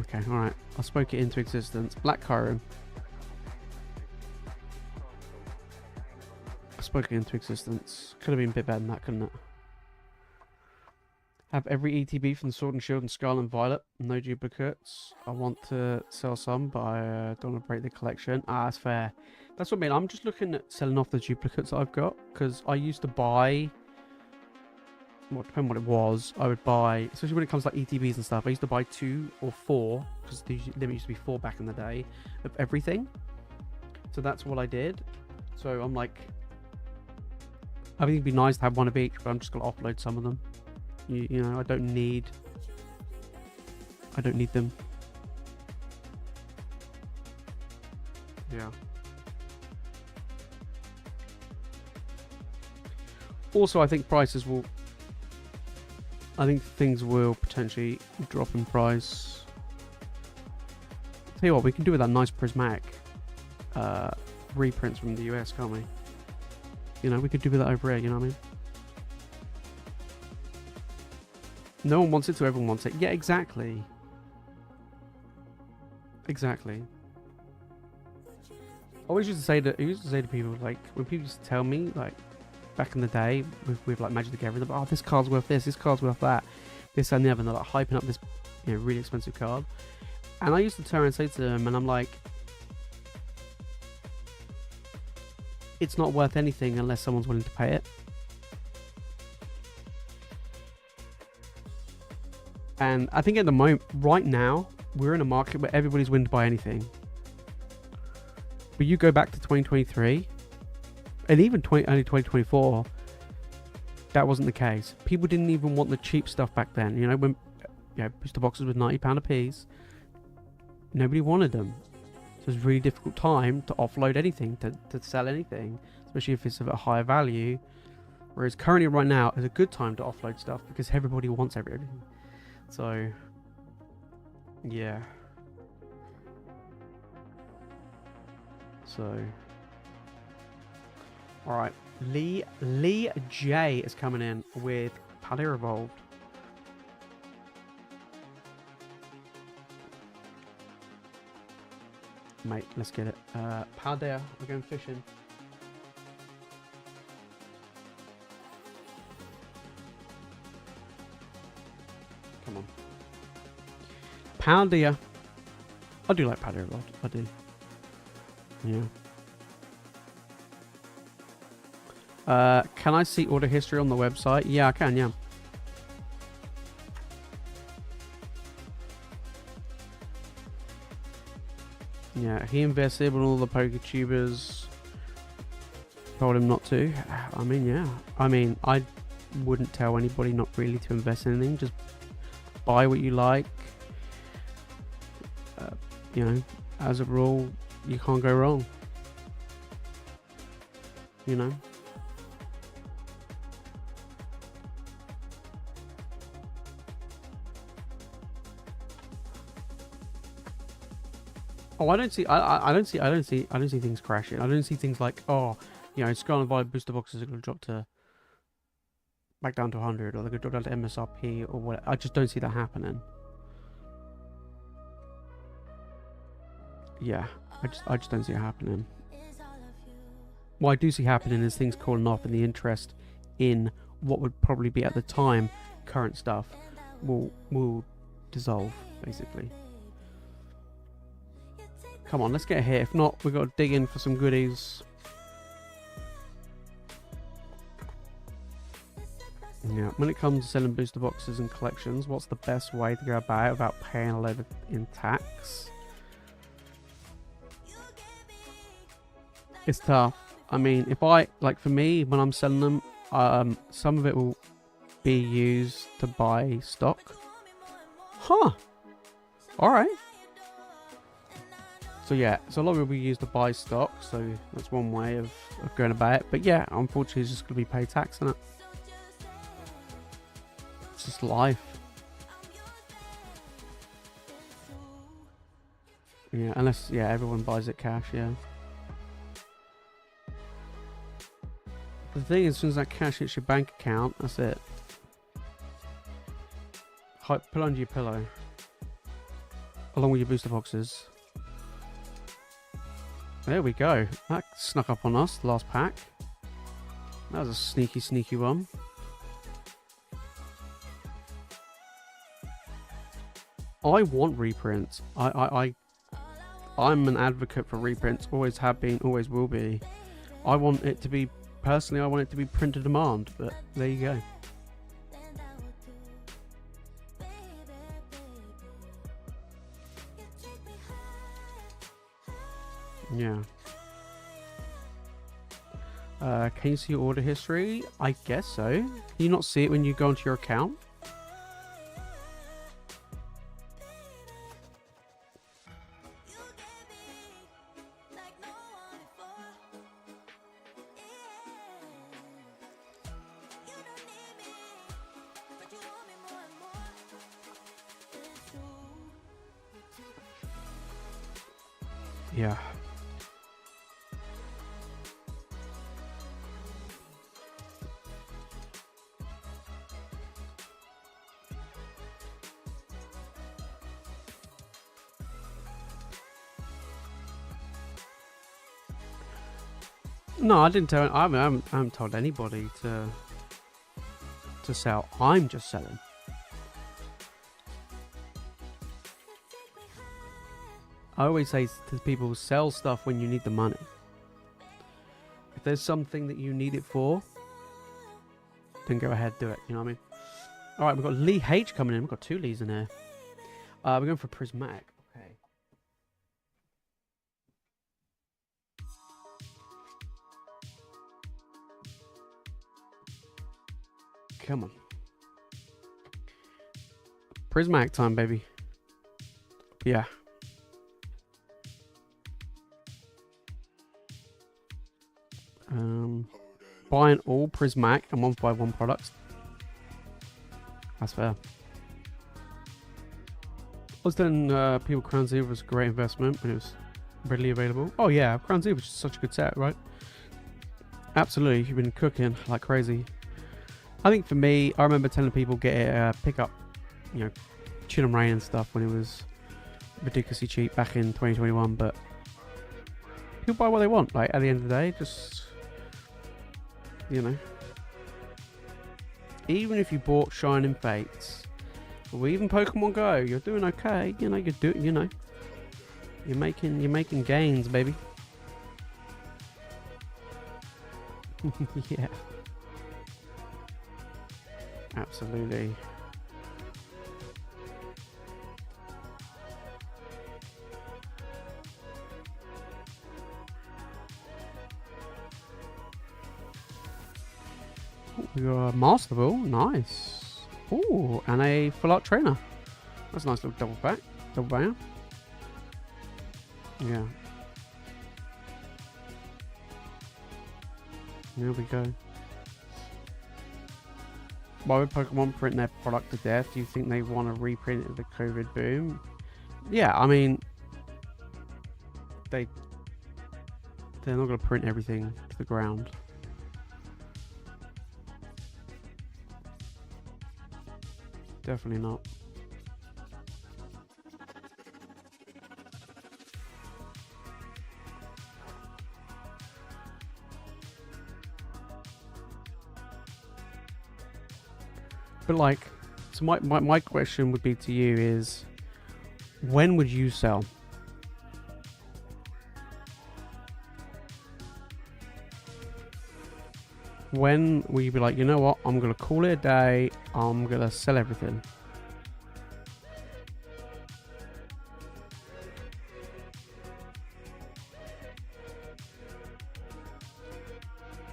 Okay, alright. I spoke it into existence. Black Kyron. I spoke it into existence. Could have been a bit better than that, couldn't it? Have every ETB from the Sword and Shield and Scarlet and Violet. No duplicates. I want to sell some, but I don't want to break the collection. Ah, that's fair. That's what I mean. I'm just looking at selling off the duplicates that I've got. Because I used to buy... Well, depending on what it was, I would buy... Especially when it comes to like ETBs and stuff. I used to buy 2 or 4. Because the limit used to be 4 back in the day. Of everything. So that's what I did. So I'm like... I think it'd be nice to have one of each. But I'm just going to offload some of them. You know, I don't need them. Yeah. Also, I think prices will... I think things will potentially drop in price. Tell you what, we can do with that nice prismatic reprints from the US, can't we? You know, we could do with that over here, you know what I mean? No one wants it, so everyone wants it. Yeah, exactly. Exactly. I always used to say to people, like, when people used to tell me, like, back in the day, with like Magic the Gathering, oh, this card's worth this card's worth that, this and the other, and they're like hyping up this, you know, really expensive card. And I used to turn and say to them, and I'm like, it's not worth anything unless someone's willing to pay it. And I think at the moment, right now, we're in a market where everybody's willing to buy anything. But you go back to 2023, and even only 2024, that wasn't the case. People didn't even want the cheap stuff back then. You know, when booster boxes were £90 a piece, nobody wanted them. So it's a really difficult time to offload anything, to sell anything, especially if it's of a higher value. Whereas currently, right now, is a good time to offload stuff because everybody wants everything. So, yeah. So, all right. Lee J is coming in with Paldea Evolved. Mate, let's get it. Paldea, we're going fishing. Come on. Paldea. I do like Paldea a lot. I do. Yeah. Can I see order history on the website? Yeah, I can, yeah. Yeah, he invested when all the PokeTubers told him not to. I mean, yeah. I mean, I wouldn't tell anybody not really to invest in anything. Just buy what you like. You know, as a rule, you can't go wrong. You know? Oh, I don't see things crashing. I don't see things like, oh, you know, Scarlet and Violet booster boxes are going to drop to back down to 100, or they're going to drop down to MSRP, or what. I just don't see that happening. Yeah, I just don't see it happening. What I do see happening is things calling off, and the interest in what would probably be at the time current stuff will dissolve, basically. Come on, let's get a hit. If not, we've got to dig in for some goodies. Yeah, when it comes to selling booster boxes and collections, what's the best way to go about it without paying a load in tax? It's tough. I mean, if I, like for me, when I'm selling them, some of it will be used to buy stock. Huh. Alright. So yeah, so a lot of it will be used to buy stock, so that's one way of going about it. But yeah, unfortunately, it's just going to be paid tax on it. It's just life. Yeah, unless, yeah, everyone buys it cash, yeah. The thing is, as soon as that cash hits your bank account, that's it. Put under your pillow. along with your booster boxes. There we go. That snuck up on us, the last pack. That was a sneaky one. I want reprints. I'm an advocate for reprints. Always have been, always will be. I want it to be, personally, I want it to be print to demand, but there you go. Yeah. Can you see your order history? I guess so. Can you not see it when you go onto your account? Yeah. No, I didn't tell. I haven't told anybody to sell. I'm just selling. I always say to people, sell stuff when you need the money. If there's something that you need it for, then go ahead, do it. You know what I mean? All right, we've got Lee H coming in. We've got 2 Lees in here. We're going for Prismatic. Okay. Come on. Prismatic time, baby. Yeah. Buying all Prismatic and 151 products. That's fair. I was telling people Crown Zero was a great investment when it was readily available. Oh yeah, Crown Zero was just such a good set, right? Absolutely, you've been cooking like crazy. I think for me, I remember telling people get it, pick up, you know, Chin and Rain and stuff when it was ridiculously cheap back in 2021. But people buy what they want. Like at the end of the day, just, you know, even if you bought Shining Fates or even Pokemon Go, you're doing okay. You know, you're making gains, baby. Yeah. Absolutely. We got a Master Ball, nice. Ooh, and a Full Art Trainer. That's a nice little double back, double banger. Yeah. There we go. Why would Pokemon print their product to death? Do you think they want to reprint it with the COVID boom? Yeah, I mean, they're not going to print everything to the ground. Definitely not. But like, so my question would be to you is, when would you sell? When will you be like, you know what, I'm going to call it a day, I'm going to sell everything?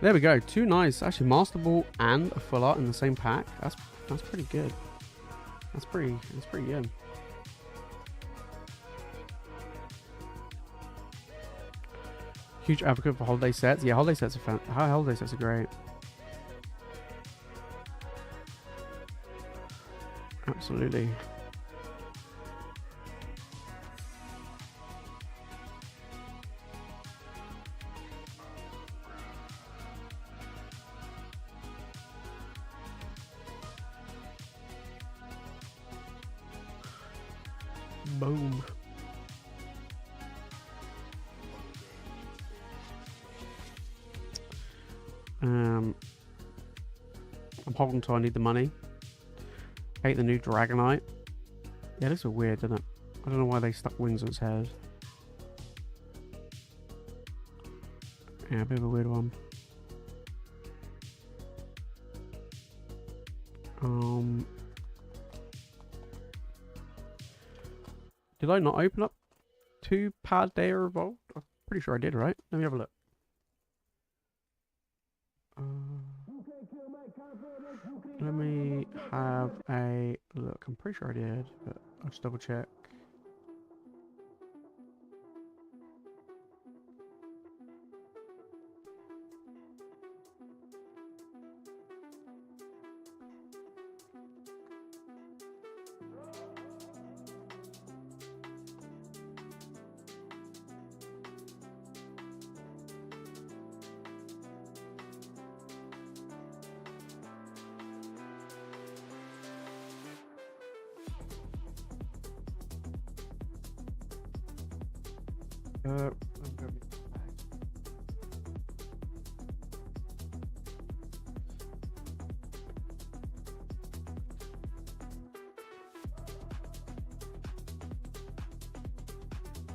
There we go, 2 nice, actually Master Ball and a Full Art in the same pack. That's pretty good. That's pretty good. Huge advocate for holiday sets. Yeah, holiday sets are holiday sets are great. Absolutely. Boom. I'm holding until I need the money. Hate the new Dragonite. Yeah, it looks so weird, doesn't it? I don't know why they stuck wings on its head. Yeah, a bit of a weird one. Did I not open up 2 Paldea Evolved? I'm pretty sure I did, right? Let me have a look. Let me have a look. I'm pretty sure I did, but I'll just double check.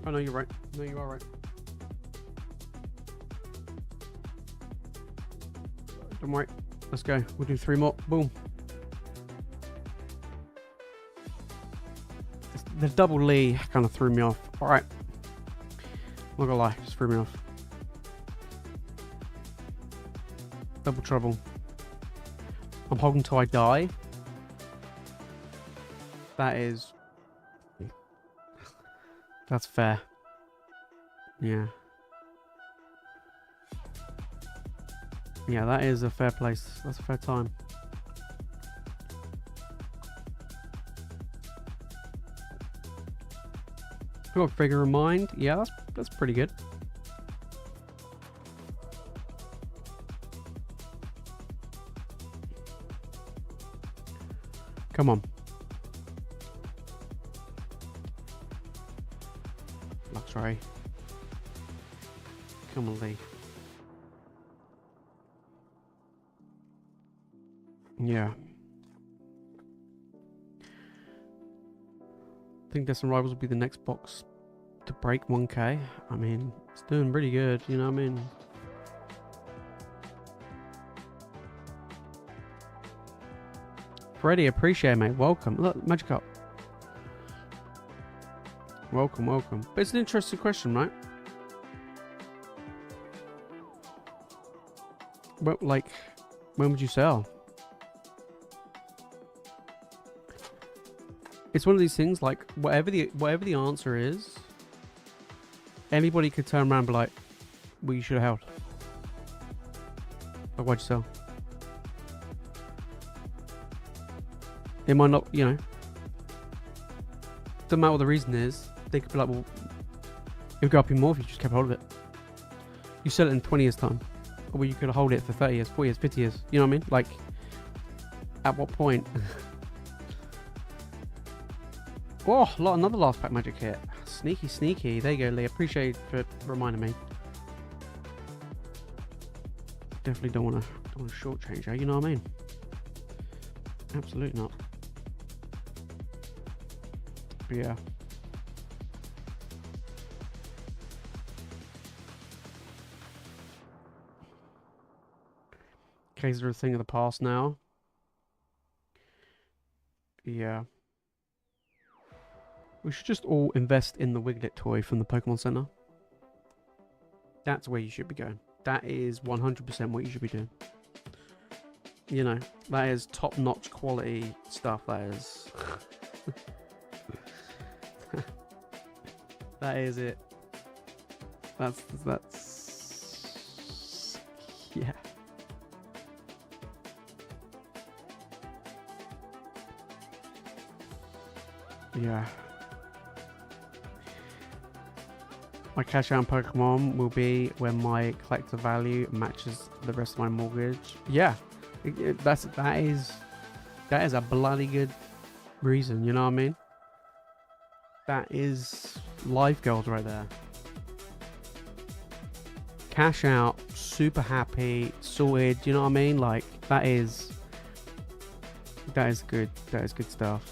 Oh no, you're right. No, you are right. Don't worry. Let's go. We'll do 3 more. Boom. The double Lee kind of threw me off. Alright. Not gonna lie, just threw me off. Double trouble. I'm holding till I die. That is... That's fair. Yeah. Yeah, that is a fair place. That's a fair time. Got a figure in mind. Yeah, that's pretty good. Come on. Luxray. Come on, Lee. Yeah. I think Destined Rivals will be the next box to break 1K. I mean, it's doing pretty good, you know what I mean? Freddie, appreciate it, mate. Welcome. Look, MAGIKARP. Welcome, welcome. But it's an interesting question, right? Well, like, when would you sell? It's one of these things, like, whatever the answer is, anybody could turn around and be like, well, you should have held. Like, why'd you sell? It might not, you know. Doesn't matter what the reason is. They could be like, well, it would go up even more if you just kept hold of it. You sell it in 20 years' time. Or you could hold it for 30 years, 40 years, 50 years. You know what I mean? Like, at what point? Oh, another last pack magic hit. Sneaky, sneaky. There you go, Lee. Appreciate for reminding me. Definitely don't want to shortchange her. You know what I mean? Absolutely not. But yeah. Cases are a thing of the past now. Yeah. We should just all invest in the Wiglet toy from the Pokemon Center. That's where you should be going. That is 100% what you should be doing. You know, that is top-notch quality stuff. That is... that is it. That's... Yeah. Yeah. My cash out on Pokemon will be when my collector value matches the rest of my mortgage. Yeah, that is a bloody good reason. You know what I mean? That is life goals right there. Cash out, super happy, sorted. You know what I mean? Like that is good. That is good stuff.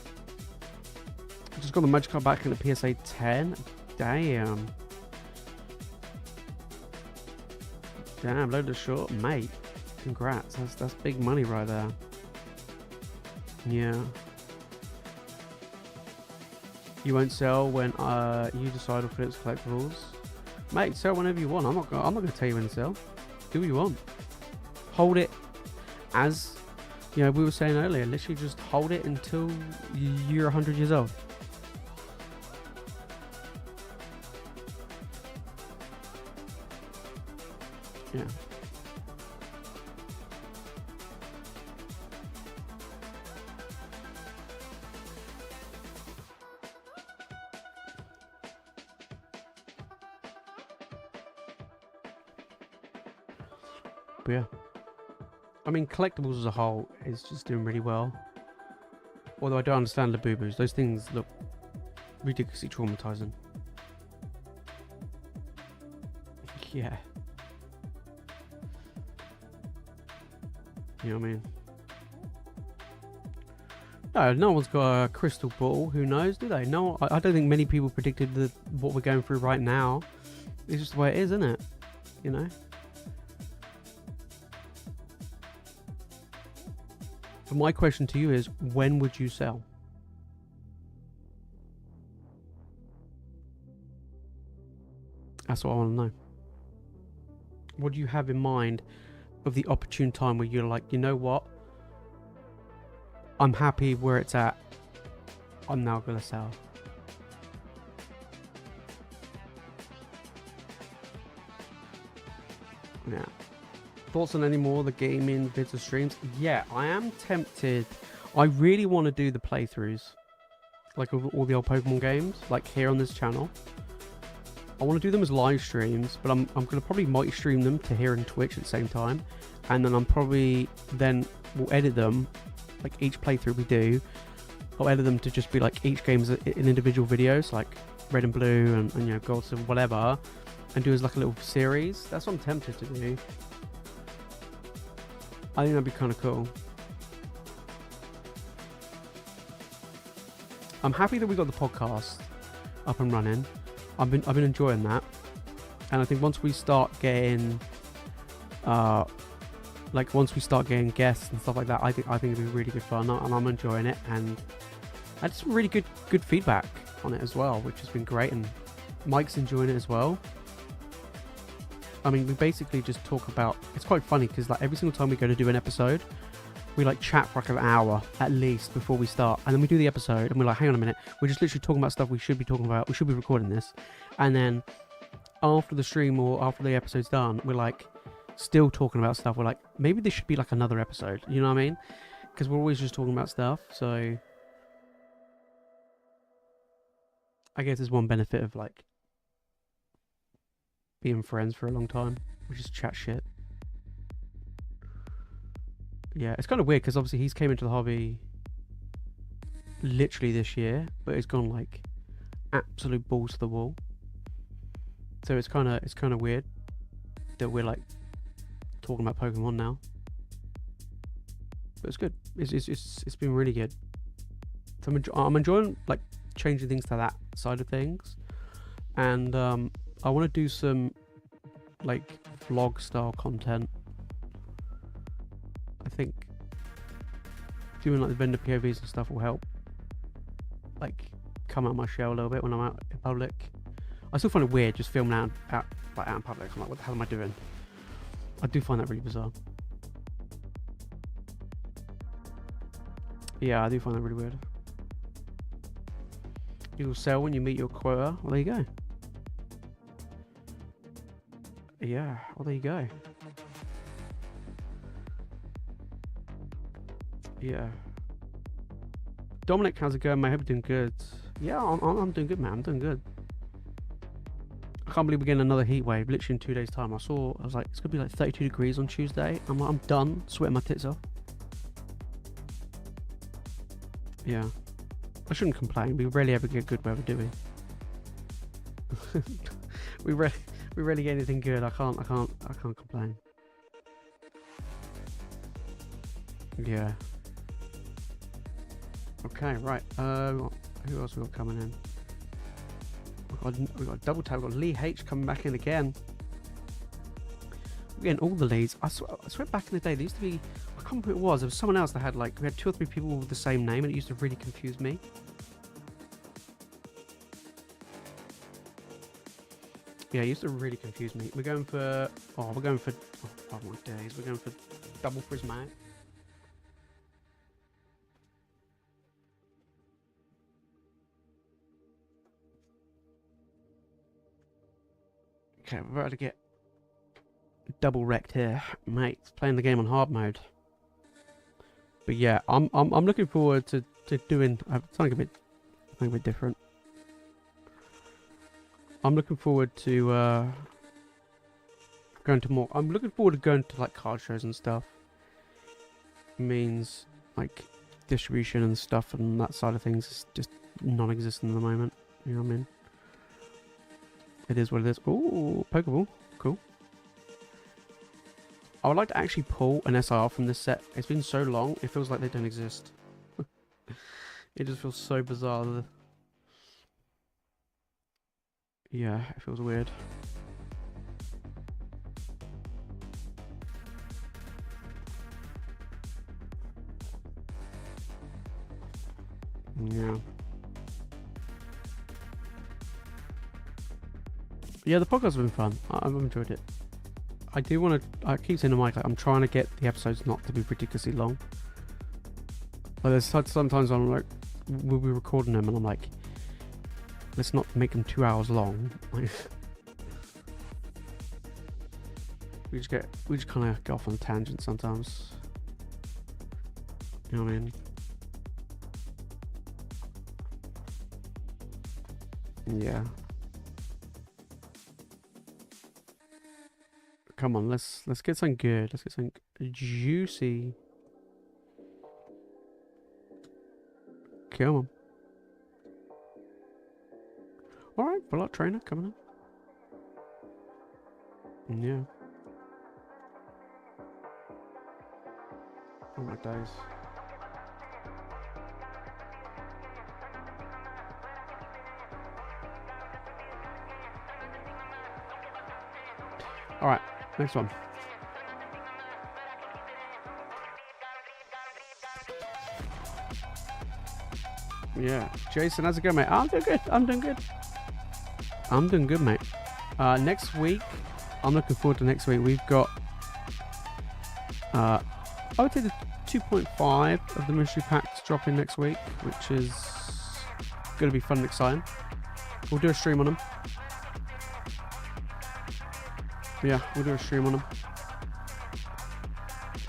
I just got the Magikarp back in the PSA 10. Damn. Damn, load of short, mate. Congrats. That's big money right there. Yeah. You won't sell when you decide on Phillips collectibles. Mate, sell whenever you want. I'm not gonna tell you when to sell. Do what you want. Hold it as we were saying earlier, literally just hold it until you're 100 years old. Yeah. But yeah, I mean, collectibles as a whole is just doing really well. Although I don't understand the boo-boos. Those things look ridiculously traumatizing. Yeah. You know what I mean? No one's got a crystal ball. Who knows, do they? No, I don't think many people predicted what we're going through right now. It's just the way it is, isn't it? You know? But my question to you is, when would you sell? That's what I want to know. What do you have in mind of the opportune time where you're like, you know what? I'm happy where it's at. I'm now going to sell. Yeah. Thoughts on any more of the gaming vids or streams? Yeah, I am tempted. I really want to do the playthroughs, like of all the old Pokemon games, like here on this channel. I want to do them as live streams, but I'm going to probably multi-stream them to here and Twitch at the same time, and then we'll edit them, like each playthrough we do. I'll edit them to just be like each game's an individual videos, like Red and Blue and Gold, Silver, whatever, and do as like a little series. That's what I'm tempted to do. I think that'd be kind of cool. I'm happy that we got the podcast up and running. I've been enjoying that, and I think once we start getting, guests and stuff like that, I think it'll be really good fun, and I'm enjoying it. And I had some really good feedback on it as well, which has been great. And Mike's enjoying it as well. I mean, we basically just talk about. It's quite funny because like every single time we go to do an episode, we like chat for like an hour at least before we start, and then we do the episode and we're like, hang on a minute, we're just literally talking about stuff we should be talking about. We should be recording this, and then after the stream or after the episode's done, we're like still talking about stuff. We're like, maybe this should be like another episode. You know what I mean? Because we're always just talking about stuff. So I guess there's one benefit of like being friends for a long time. We just chat shit. Yeah, it's kind of weird because obviously he's came into the hobby literally this year, but it's gone like absolute balls to the wall. So it's kind of weird that we're like talking about Pokemon now. But it's good. It's been really good. So I'm enjoying like changing things to that side of things, and I want to do some like vlog style content. I think doing like the vendor POVs and stuff will help like come out of my shell a little bit when I'm out in public. I still find it weird just filming out in public. I'm like, what the hell am I doing? I do find that really bizarre. Yeah, I do find that really weird. You'll sell when you meet your quota. Well, there you go. Yeah, well, there you go. Yeah. Dominic, how's it going, mate? I hope you're doing good. Yeah, I'm doing good, man. I'm doing good. I can't believe we're getting another heat wave literally in 2 days' time. I was like, it's gonna be like 32 degrees on Tuesday. I'm done sweating my tits off. Yeah. I shouldn't complain. We rarely ever get good weather, do we? we rarely get anything good. I can't complain. Yeah. Okay, right. Who else we got coming in? We got a double tap. We got Lee H coming back in again. We're getting all the leads. I swear back in the day there used to be, I can't remember who it was. There was someone else that had like, we had 2 or 3 people with the same name, and it used to really confuse me. Yeah, it used to really confuse me. We're going for oh my days. We're going for double prismatic. Okay, we're about to get double wrecked here, mate. Playing the game on hard mode. But yeah, I'm looking forward to doing something a bit different. I'm looking forward to going to more. I'm looking forward to going to like card shows and stuff. It means like distribution and stuff and that side of things is just non-existent at the moment. You know what I mean? It is what it is. Ooh, Pokeball. Cool. I would like to actually pull an SIR from this set. It's been so long, it feels like they don't exist. It just feels so bizarre. Yeah, it feels weird. Yeah. Yeah, the podcast has been fun. I've enjoyed it. I do want to. I keep saying to Mike, like, I'm trying to get the episodes not to be ridiculously long. Like, there's sometimes I'm like, we'll be recording them, and I'm like, let's not make them 2 hours long. we just kind of go off on a tangent sometimes. You know what I mean? Yeah. Come on, let's get something good. Let's get something juicy. Come on. Alright, full out trainer coming in. Yeah. Oh my days. Alright, next one. Yeah. Jason, how's it going, mate? I'm doing good. I'm doing good. I'm doing good, mate. Next week, I'm looking forward to next week. We've got, I would say the 2.5 of the mystery packs dropping next week, which is going to be fun and exciting. We'll do a stream on them. Yeah, we'll do a stream on them.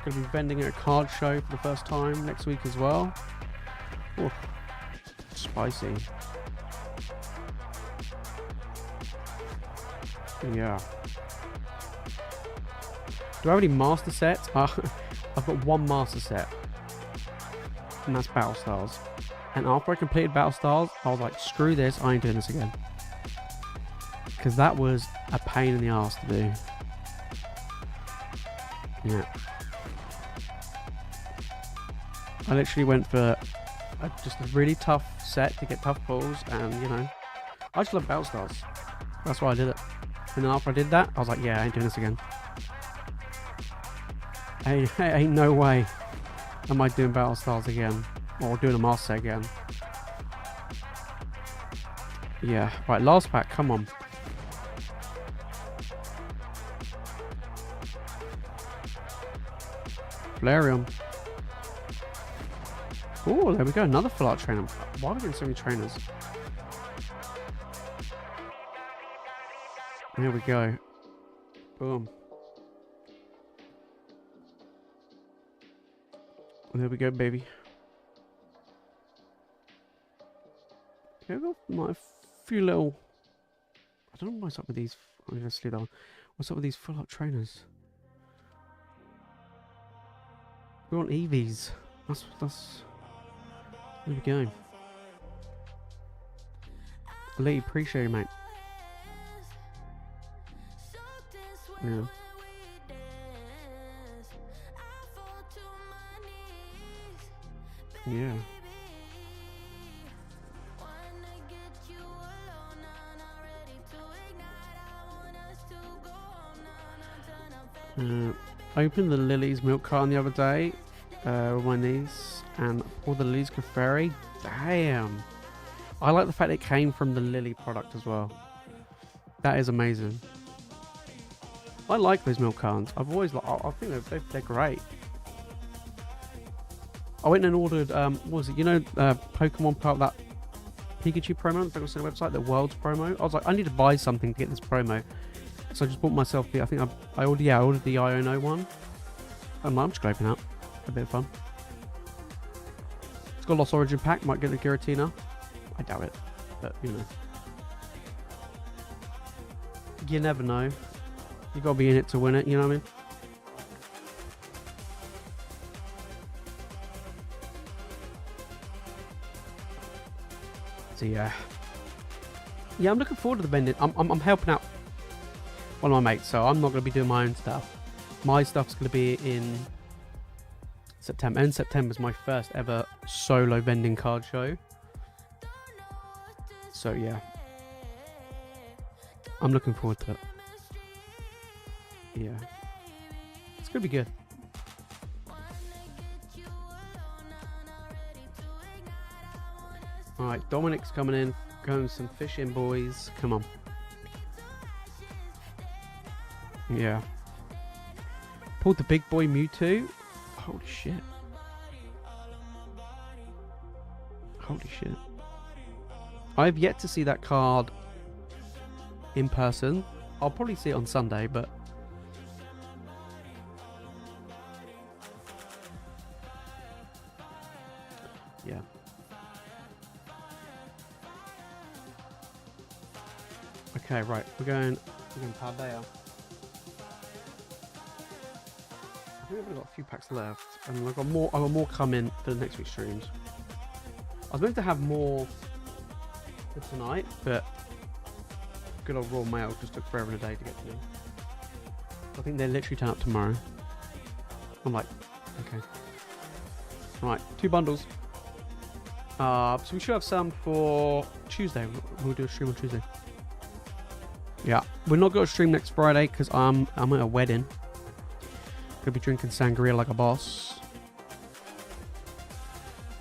Going to be vending at a card show for the first time next week as well. Ooh, spicy. Yeah. Do I have any master sets? I've got one master set, and that's Battle Styles. And after I completed Battle Styles, I was like, screw this, I ain't doing this again. Because that was a pain in the ass to do. Yeah. I literally went for just a really tough set to get tough pulls, and you know, I just love Battle Styles. That's why I did it. And then after I did that, I was like, yeah, I ain't doing this again. Ain't no way am I doing Battle Styles again, or doing a master set again. Yeah, right, last pack, come on. Flareon. Oh, there we go, another full art trainer. Why are we getting so many trainers? There we go. Boom. There we go, baby. Okay, I've got my few little... I don't know what's up with these... Obviously, though. What's up with these full-up trainers? We want EVs. That's... There we go. Lee, appreciate it, mate. Yeah. Yeah. I opened the Lily's milk carton the other day with my niece and poured the Lily's Clefairy. Damn. I like the fact it came from the Lily product as well. That is amazing. I like those milk cartons. I've always like. I think they're great. I went and ordered. What was it? You know, Pokemon put up that Pikachu promo. I think it was on the website, the World's promo. I was like, I need to buy something to get this promo. So I just bought myself the. I think I ordered the Iono one. I'm just gonna open up. A bit of fun. It's got a Lost Origin pack. Might get the Giratina. I doubt it, but you know. You never know. You gotta be in it to win it. You know what I mean? So yeah, I'm looking forward to the vending. I'm helping out one of my mates, so I'm not going to be doing my own stuff. My stuff's going to be in September. And September's my first ever solo vending card show. So yeah, I'm looking forward to it. Yeah, it's going to be good. Alright, Dominic's coming in, going some fishing, boys. Come on. Yeah. Pulled the big boy Mewtwo. Holy shit. Holy shit. I've yet to see that card in person. I'll probably see it on Sunday, but... yeah. Okay, right, we're going Paldea. I think we've got a few packs left, and I've got more coming for the next week's streams. I was meant to have more for tonight, but good old Raw Mail just took forever and a day to get to me. I think they literally turn up tomorrow. I'm like, okay. Right, 2 bundles. So we should have some for Tuesday. We'll do a stream on Tuesday. Yeah, we're not going to stream next Friday because I'm at a wedding. Gonna be drinking sangria like a boss.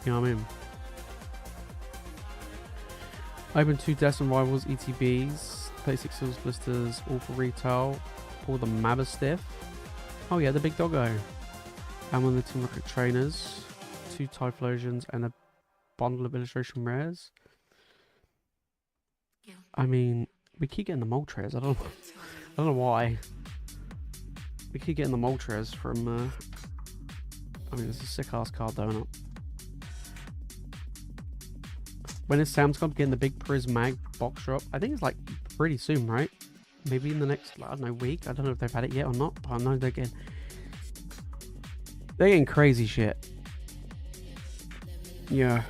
You know what I mean? I opened 2 Destin Rivals ETBs, 36 Sills blisters, all for retail. All the Mabastiff. Oh yeah, the big doggo. And one of the Team Rocket trainers, 2 Typhlosions, and a bundle of illustration rares. I mean, we keep getting the Moltres. I don't know why. We keep getting the Moltres from. I mean, it's a sick ass card, though, isn't it? When is Sam's Club getting the big Prismag box drop? I think it's like pretty soon, right? Maybe in the next, I don't know, week. I don't know if they've had it yet or not, but I know they're getting crazy shit. Yeah.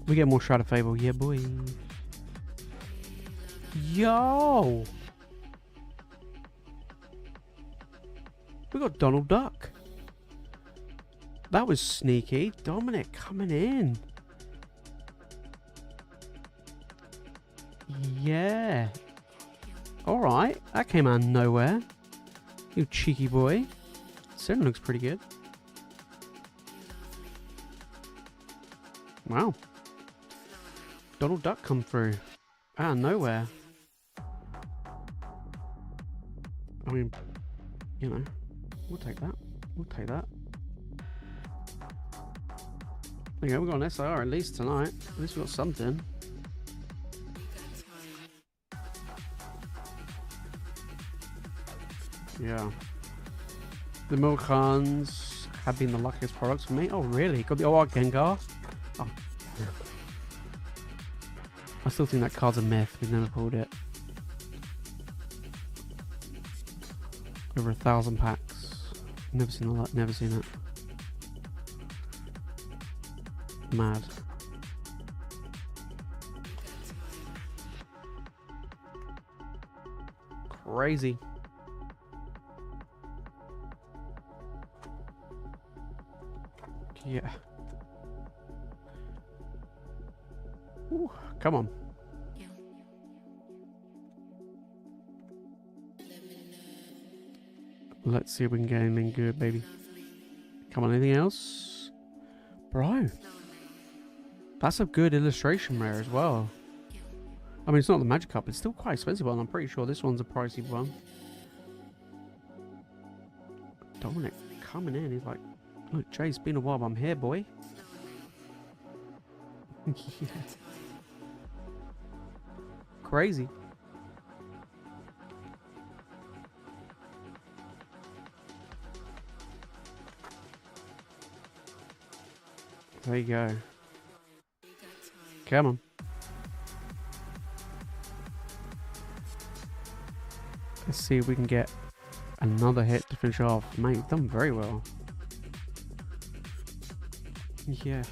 We get more Shroud of Fable. Yeah, boy. Yo! We got Donald Duck. That was sneaky. Dominic coming in. Yeah. Alright. That came out of nowhere. You cheeky boy. Certain looks pretty good. Wow. Donald Duck come through. Out of nowhere. I mean, you know, we'll take that. We'll take that. There you go, we've got an SIR at least tonight. At least we've got something. Yeah. The Milkans have been the luckiest products for me. Oh, really? Got the OR Gengar? Oh. I still think that card's a myth. We've never pulled it. Over 1,000 packs. Never seen all that. Never seen it. Mad. crazy. Yeah. Ooh, come on. Let's see if we can get anything good, baby. Come on, anything else? Bro. That's a good illustration rare as well. I mean, it's not the MAGIKARP, it's still quite expensive one. I'm pretty sure this one's a pricey one. Dominic coming in, he's like, look, Jay, it's been a while, but I'm here, boy. Yeah. Crazy. There you go. Come on. Let's see if we can get another hit to finish off. Mate, you've done very well. Yeah.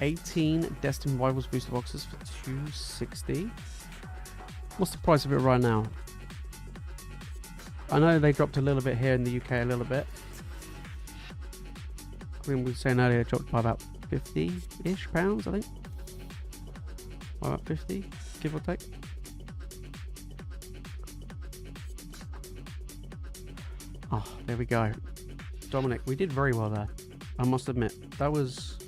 $18 Destined Rivals booster boxes for $260. What's the price of it right now? I know they dropped a little bit here in the UK, a little bit. I mean, we were saying earlier, it dropped by about 50-ish pounds, I think. About 50, give or take. Oh, there we go. Dominic, we did very well there. I must admit, that was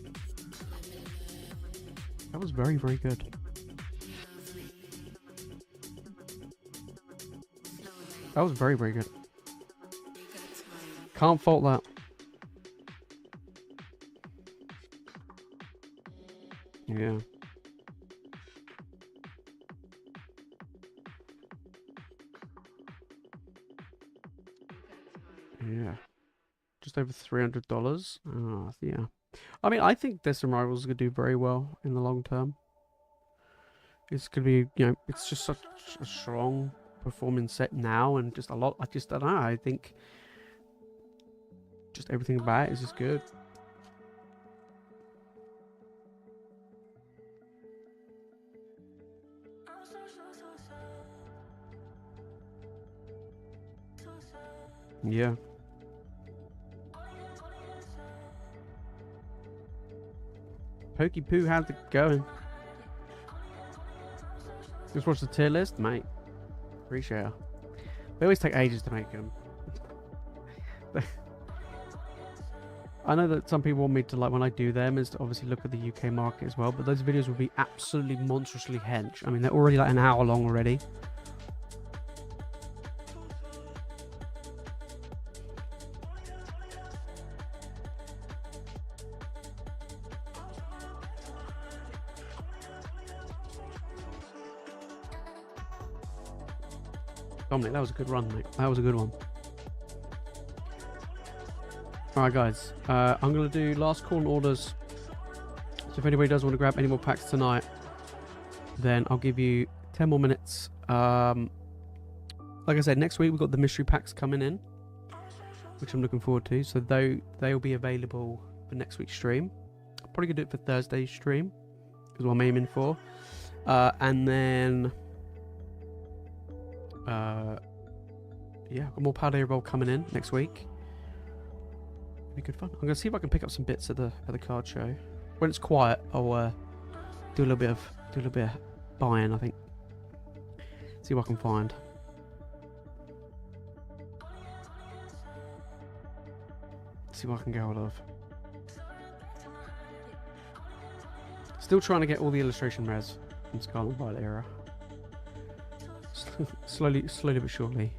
very, very good. That was very, very good. Can't fault that. Yeah. Yeah. Just over $300. Yeah. I mean, I think Destined Rivals could do very well in the long term. It's going to be, you know, it's just such a strong performing set now, and just a lot. I just don't know. I think just everything about it is just good. Yeah. Pokey Poo, how's it going? Just watch the tier list, mate. Appreciate it. They always take ages to make them. I know that some people want me to, like, when I do them, is to obviously look at the UK market as well, but those videos will be absolutely monstrously hench. I mean, they're already like an hour long already. Dominic, that was a good run, mate. That was a good one. Alright, guys. I'm going to do last call on orders. So if anybody does want to grab any more packs tonight, then I'll give you 10 more minutes. Like I said, next week we've got the mystery packs coming in, which I'm looking forward to. So they'll be available for next week's stream. I'm probably going to do it for Thursday's stream, is what I'm aiming for. And then... yeah, got more Paldea roll coming in next week. It'll be good fun. I'm gonna see if I can pick up some bits at the card show. When it's quiet, I'll do a little bit of buying. I think. See what I can find. See what I can get hold of. Still trying to get all the illustration rares from Scarlet Violet era. slowly but surely.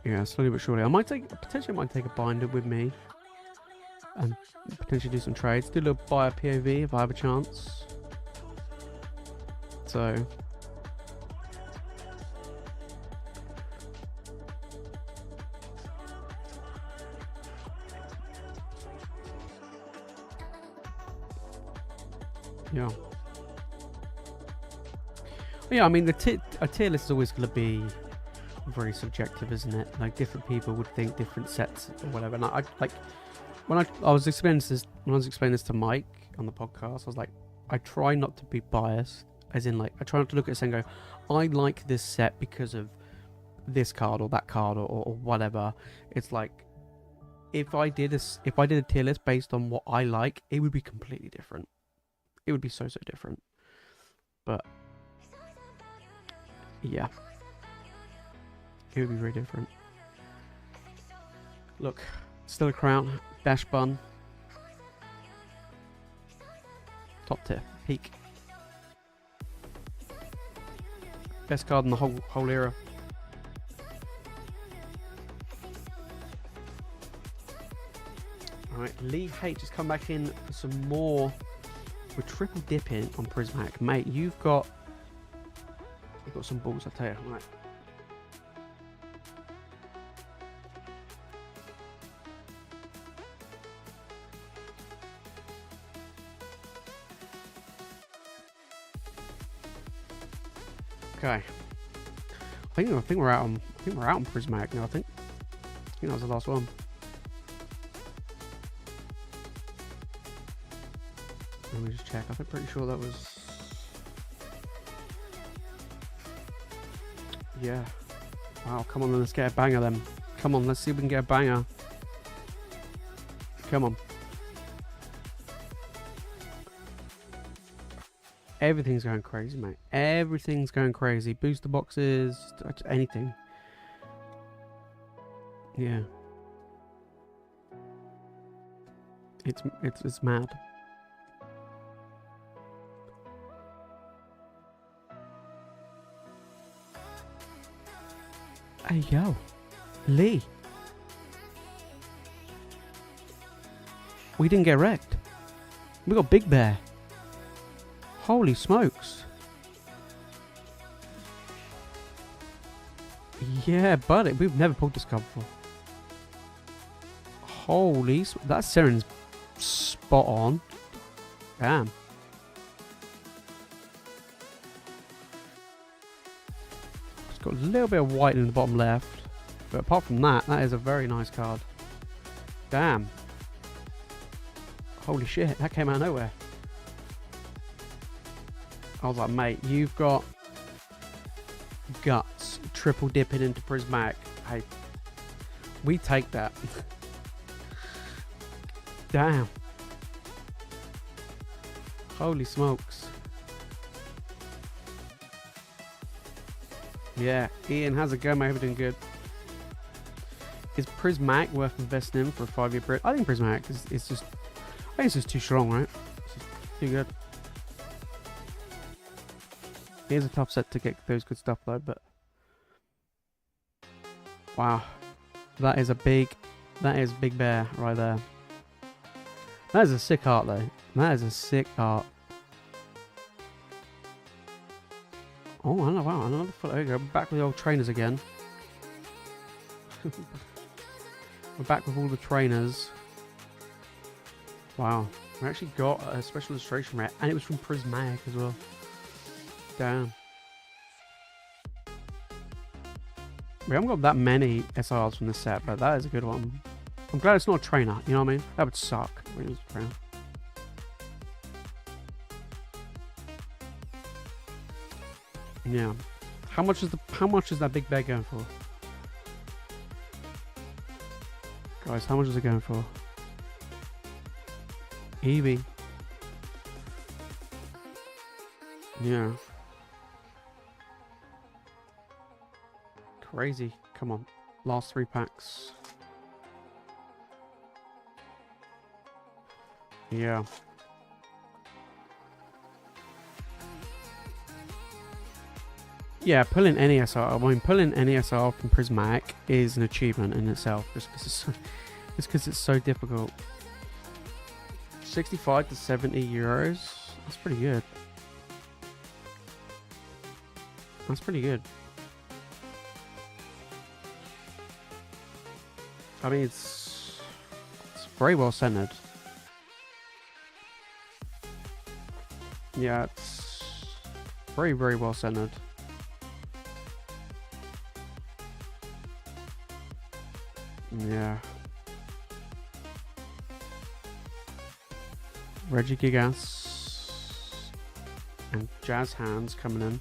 Yeah, slowly but surely. I might potentially take a binder with me and potentially do some trades. Do a little buy a POV if I have a chance. So yeah. Yeah, I mean, a tier list is always going to be very subjective, isn't it? Like, different people would think different sets or whatever. And I like, when I was explaining this to Mike on the podcast, I was like, I try not to be biased, as in like I try not to look at this and go, I like this set because of this card or that card or whatever. It's like if I did a tier list based on what I like, it would be completely different. It would be so different. But yeah, it would be very different. Look, still a crown, dash bun, top tier, peak, best card in the whole era. Alright, Lee H has come back in for some more. We're triple dipping on Prismatic. Mate, you've got some balls, I tell you. Right. Okay. I think we're out on Prismatic now. I think that was the last one. Let me just check. I'm pretty sure that was. Yeah. Wow. Come on, then, let's get a banger then. Come on, let's see if we can get a banger. Come on. Everything's going crazy, mate. Everything's going crazy. Booster boxes, anything. Yeah. It's mad. Hey yo, Lee. We didn't get wrecked. We got Big Bear. Holy smokes. Yeah, buddy, we've never pulled this card before. Holy, that Siren's spot on. Damn. It's got a little bit of white in the bottom left, but apart from that, that is a very nice card. Damn. Holy shit, that came out of nowhere. I was like, mate, you've got guts triple dipping into Prismatic. Hey, we take that. Damn. Holy smokes. Yeah, Ian, how's it going, mate? Everything good? Is Prismatic worth investing in for a 5-year Brit? I think Prismatic is just, I think it's just too strong, right? It's just too good. Here's a tough set to get those good stuff though, but wow, that is Big Bear right there. That is a sick art though. That is a sick art. Oh, I know, wow, another foot. There you go. We're back with the old trainers again. We're back with all the trainers. Wow, we actually got a special illustration rare, and it was from Prismatic as well. Damn. We haven't got that many SRs from this set, but that is a good one. I'm glad it's not a trainer, you know what I mean? That would suck when it was a trainer. Yeah. How much is that Big Bear going for? Guys, how much is it going for? Eevee. Yeah. Crazy. Come on. Last 3 packs. Yeah. Yeah, pulling any SR, I mean, pulling any SR from Prismatic is an achievement in itself, just because it's so difficult. 65 to 70 euros. That's pretty good. That's pretty good. I mean, it's very well centered. Yeah, it's very, very well centered. Yeah. Regigigas and Jazz Hands coming in.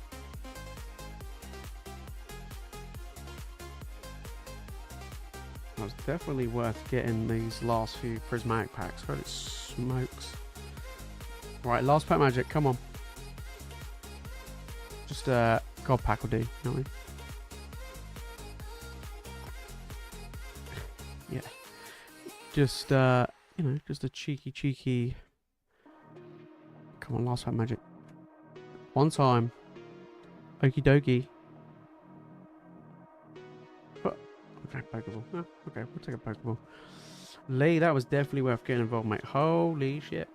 That was definitely worth getting these last few prismatic packs. Holy smokes. Right, last pack magic, come on. Just God pack will do, you know what I mean? Yeah. Just you know, just a cheeky. Come on, last pack magic. One time. Okie dokie. Okay, Pokeball. Oh, okay, we'll take a Pokeball. Lee, that was definitely worth getting involved, mate. Holy shit.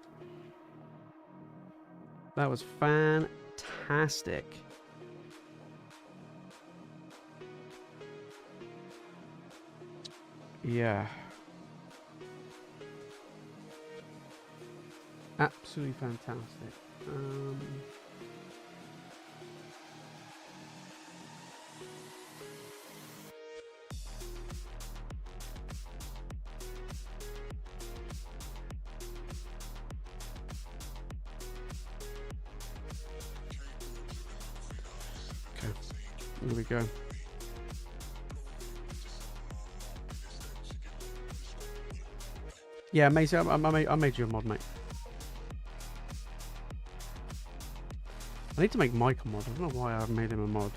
That was fantastic. Yeah. Absolutely fantastic. Okay, here we go. Yeah, Macy, I made you a mod, mate. I need to make Mike a mod. I don't know why I've made him a mod.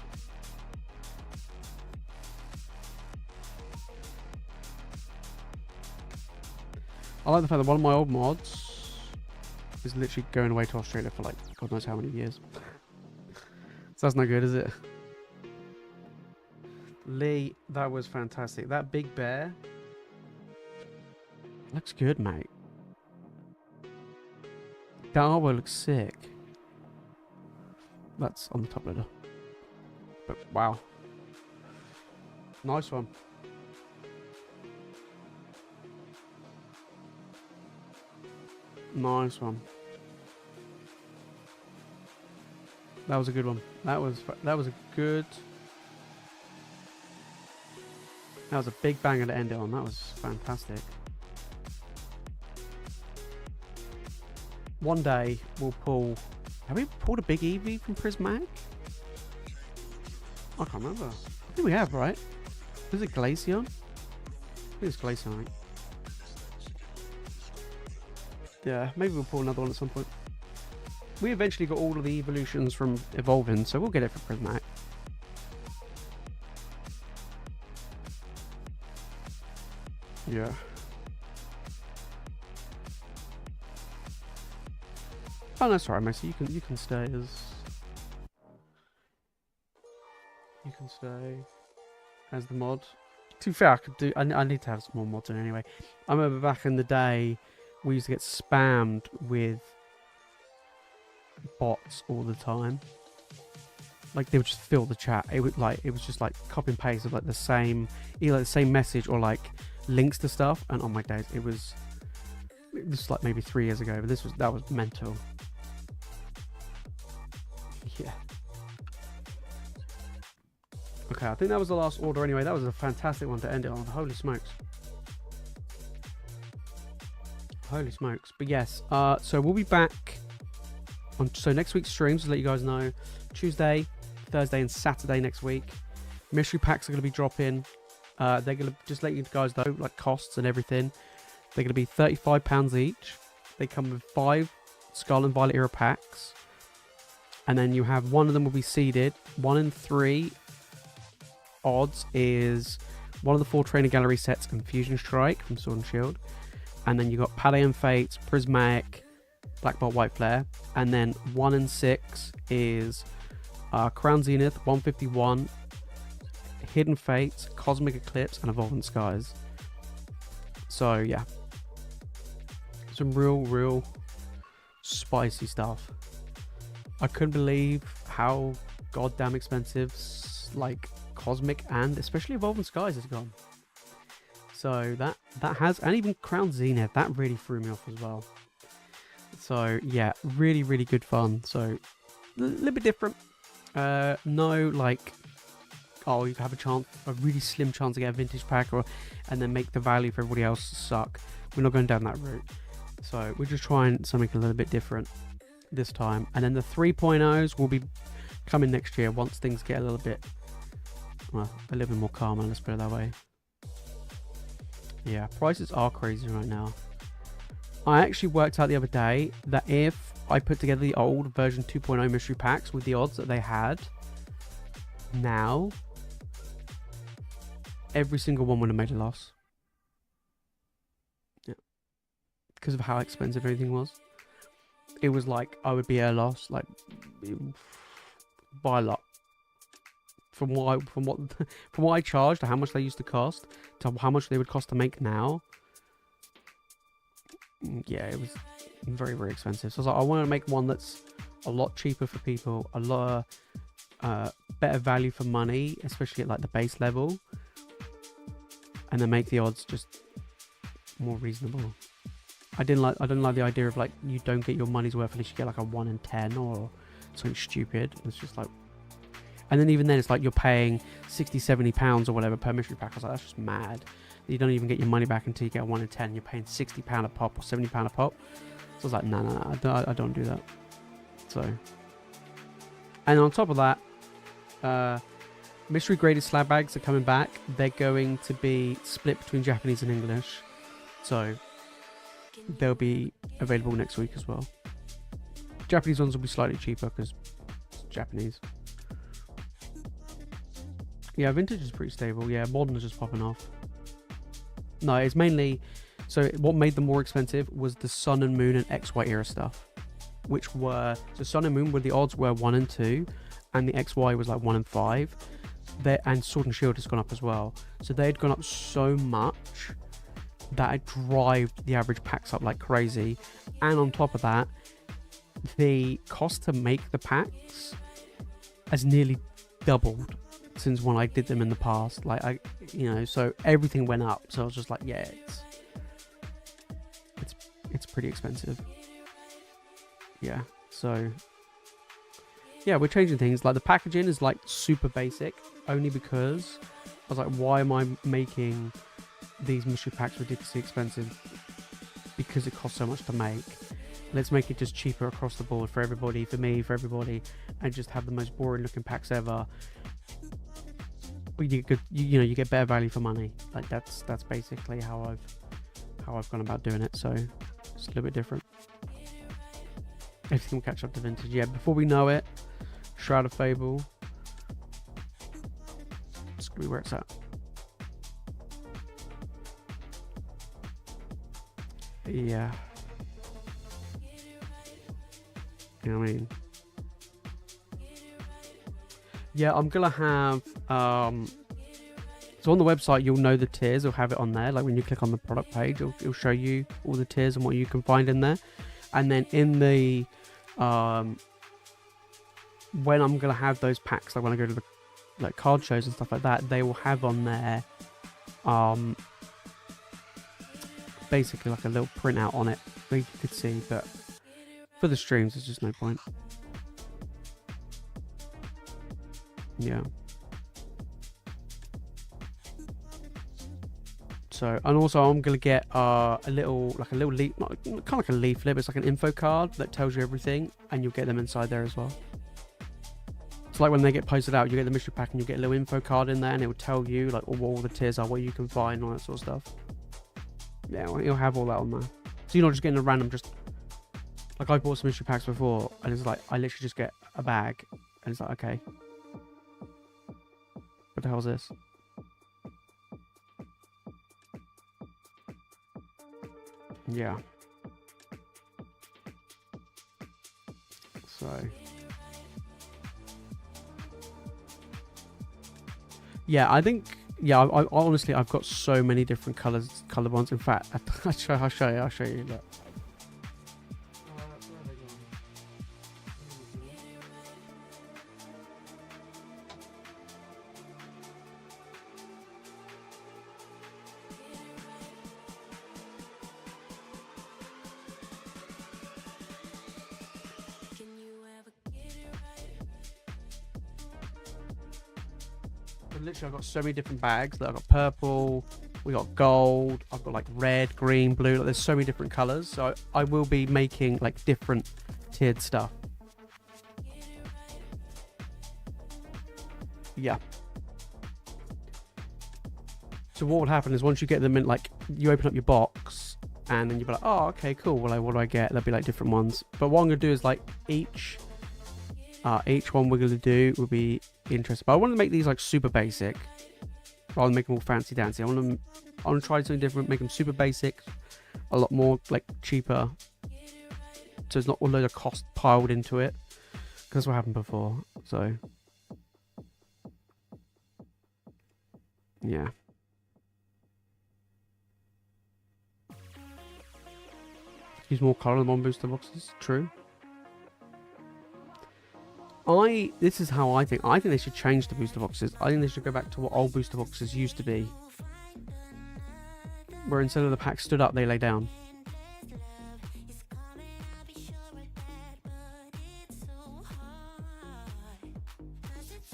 I like the fact that one of my old mods is literally going away to Australia for like God knows how many years. So that's not good, is it? Lee, that was fantastic. That big bear looks good, mate. That artwork looks sick. That's on the top letter. But wow. Nice one. Nice one. That was a good one. That was a good. That was a big banger to end it on. That was fantastic. One day we'll pull. Have we pulled a big Eevee from Prismatic? I can't remember. I think we have, right? Is it Glaceon? I think it's Glaceon, right? Yeah, maybe we'll pull another one at some point. We eventually got all of the evolutions from evolving, so we'll get it for Prismatic. Yeah. Oh, no, sorry, Messi. You can stay as. You can stay as the mod. To be fair, I could do. I need to have some more mods in anyway. I remember back in the day, we used to get spammed with bots all the time. Like they would just fill the chat. It was just like copy and paste of like the same, either like the same message or like links to stuff. And on my days, it was like maybe 3 years ago, but that was mental. Yeah. Okay, I think that was the last order anyway. That was a fantastic one to end it on. Holy smokes. Holy smokes. But yes, so we'll be back on next week's streams, to let you guys know. Tuesday, Thursday and Saturday next week. Mystery packs are going to be dropping. They're going to, just let you guys know, like costs and everything. They're going to be £35 each. They come with 5 Scarlet and Violet era packs. And then you have one of them will be seeded. 1 in 3 odds is one of the 4 Trainer Gallery sets and Fusion Strike from Sword and Shield. And then you got Paldea and Fates, Prismatic, Black Bolt, White Flare. And then 1 in 6 is Crown Zenith, 151, Hidden Fates, Cosmic Eclipse, and Evolving Skies. So yeah, some real spicy stuff. I couldn't believe how goddamn expensive like Cosmic and especially Evolving Skies has gone. So that has, and even Crown Zenith, that really threw me off as well. So yeah, really good fun. So a little bit different. No like, oh, you have a really slim chance to get a vintage pack, and then make the value for everybody else suck. We're not going down that route. So we're just trying something a little bit different this time. And then the 3.0s will be coming next year once things get a little bit, well, a little bit more calmer, let's put it that way. Yeah, prices are crazy right now. I actually worked out the other day that if I put together the old version 2.0 mystery packs with the odds that they had, now every single one would have made a loss. Yeah, because of how expensive everything was. It was like I would be at a loss, like by a lot. From what I charged to how much they used to cost to how much they would cost to make now. Yeah, it was very, very expensive. So I was like, I want to make one that's a lot cheaper for people, a lot better value for money, especially at like the base level, and then make the odds just more reasonable. I didn't like the idea of like you don't get your money's worth unless you get like a 1 in 10 or something stupid. It's just like, and then even then it's like you're paying 60-70 pounds or whatever per mystery pack. I was like, that's just mad. You don't even get your money back until you get a 1 in 10. You're paying £60 a pop or £70 a pop. So I was like, no, I don't do that. So, and on top of that, mystery graded slab bags are coming back. They're going to be split between Japanese and English. So they'll be available next week as well. Japanese ones will be slightly cheaper because it's Japanese. Yeah, vintage is pretty stable. Yeah, modern is just popping off. No, it's mainly... So what made them more expensive was the Sun and Moon and XY era stuff. Which were... So Sun and Moon, where the odds were 1 and 2. And the XY was like 1 and 5. And Sword and Shield has gone up as well. So they had gone up so much that it drive the average packs up like crazy. And on top of that, the cost to make the packs has nearly doubled since when I did them in the past. Like so everything went up. So I was just like, yeah, it's pretty expensive. Yeah, so yeah, we're changing things. Like the packaging is like super basic, only because I was like, why am I making these mystery packs ridiculously expensive? Because it costs so much to make. Let's make it just cheaper across the board for everybody, for me, for everybody, and just have the most boring looking packs ever. You get you get better value for money. Like that's basically how I've gone about doing it. So it's a little bit different. Everything will catch up to vintage. Yeah, before we know it, Shroud of Fable. It's gonna be where it's at. Yeah. You know what I mean? Yeah, I'm gonna have so on the website you'll know the tiers. It'll have it on there. Like when you click on the product page, it'll show you all the tiers and what you can find in there. And then in the when I'm gonna have those packs, like when I go to the like card shows and stuff like that, they will have on there basically like a little printout on it that you could see, but for the streams there's just no point. Yeah. So, and also I'm gonna get a little leaf, kind of like a leaflet. It's like an info card that tells you everything, and you'll get them inside there as well. It's like when they get posted out, you get the mystery pack, and you get a little info card in there, and it will tell you like what all the tiers are, what you can find, all that sort of stuff. Yeah, well, you'll have all that on there. So you're not just getting a random, just like I bought some mystery packs before, and it's like I literally just get a bag, and it's like, okay, what the hell is this? Yeah. So. Yeah, I think. Yeah, I honestly, I've got so many different colored ones. In fact, I'll show you. Look. Literally, I've got so many different bags. I've got purple, We got gold. I've got like red, green, blue. Like, there's so many different colors. So I will be making like different tiered stuff. Yeah. So what would happen is once you get them in, like, you open up your box and then you'll be like, oh, okay, cool. Well, like, what do I get? There'll be like different ones. But what I'm gonna do is like each one we're gonna do will be interesting. But I want to make these like super basic. Rather than make them all fancy dancy. I want to try something different, make them super basic, a lot more like cheaper. So there's not a load of cost piled into it. Because that's what happened before. So yeah. Use more colour on one booster boxes. True. This is how I think. I think they should change the booster boxes. I think they should go back to what old booster boxes used to be. Where instead of the pack stood up, they lay down.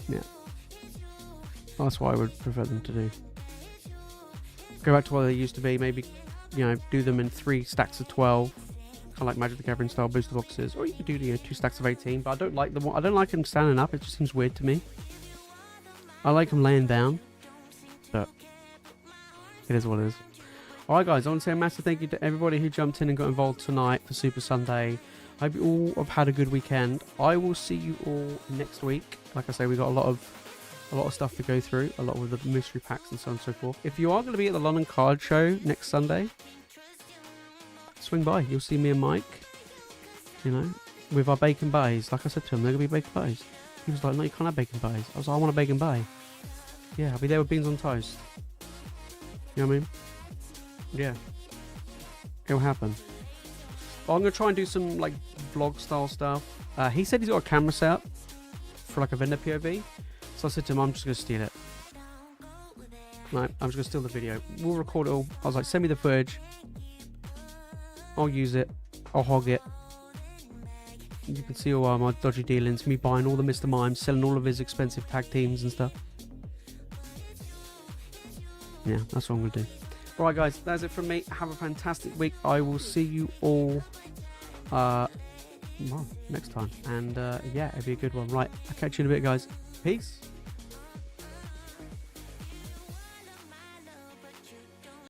Yeah. That's what I would prefer them to do. Go back to what they used to be. Maybe, you know, do them in 3 stacks of 12. Kind of like Magic the Gathering style booster boxes, or you could do, you know, 2 stacks of 18. But I don't like them. I don't like them standing up. It just seems weird to me. I like them laying down, but it is what it is. All right, guys. I want to say a massive thank you to everybody who jumped in and got involved tonight for Super Sunday. I hope you all have had a good weekend. I will see you all next week. Like I say, we got a lot of stuff to go through, a lot of the mystery packs and so on and so forth. If you are going to be at the London Card Show next Sunday, swing by. You'll see me and Mike, you know, with our bacon bays. Like I said to him, they're going to be bacon bays. He was like, no, you can't have bacon bays. I was like, I want a bacon bay. Yeah, I'll be there with beans on toast. You know what I mean? Yeah. It'll happen. Well, I'm going to try and do some, like, vlog style stuff. He said he's got a camera set up for, like, a vendor POV. So I said to him, I'm just going to steal it. Right, I'm just going to steal the video. We'll record it all. I was like, send me the footage. I'll use it. I'll hog it. You can see all my dodgy dealings. Me buying all the Mr. Mimes, selling all of his expensive tag teams and stuff. Yeah, that's what I'm going to do. Alright, guys, that's it from me. Have a fantastic week. I will see you all well, next time. And yeah, it'll be a good one. Right, I'll catch you in a bit, guys. Peace.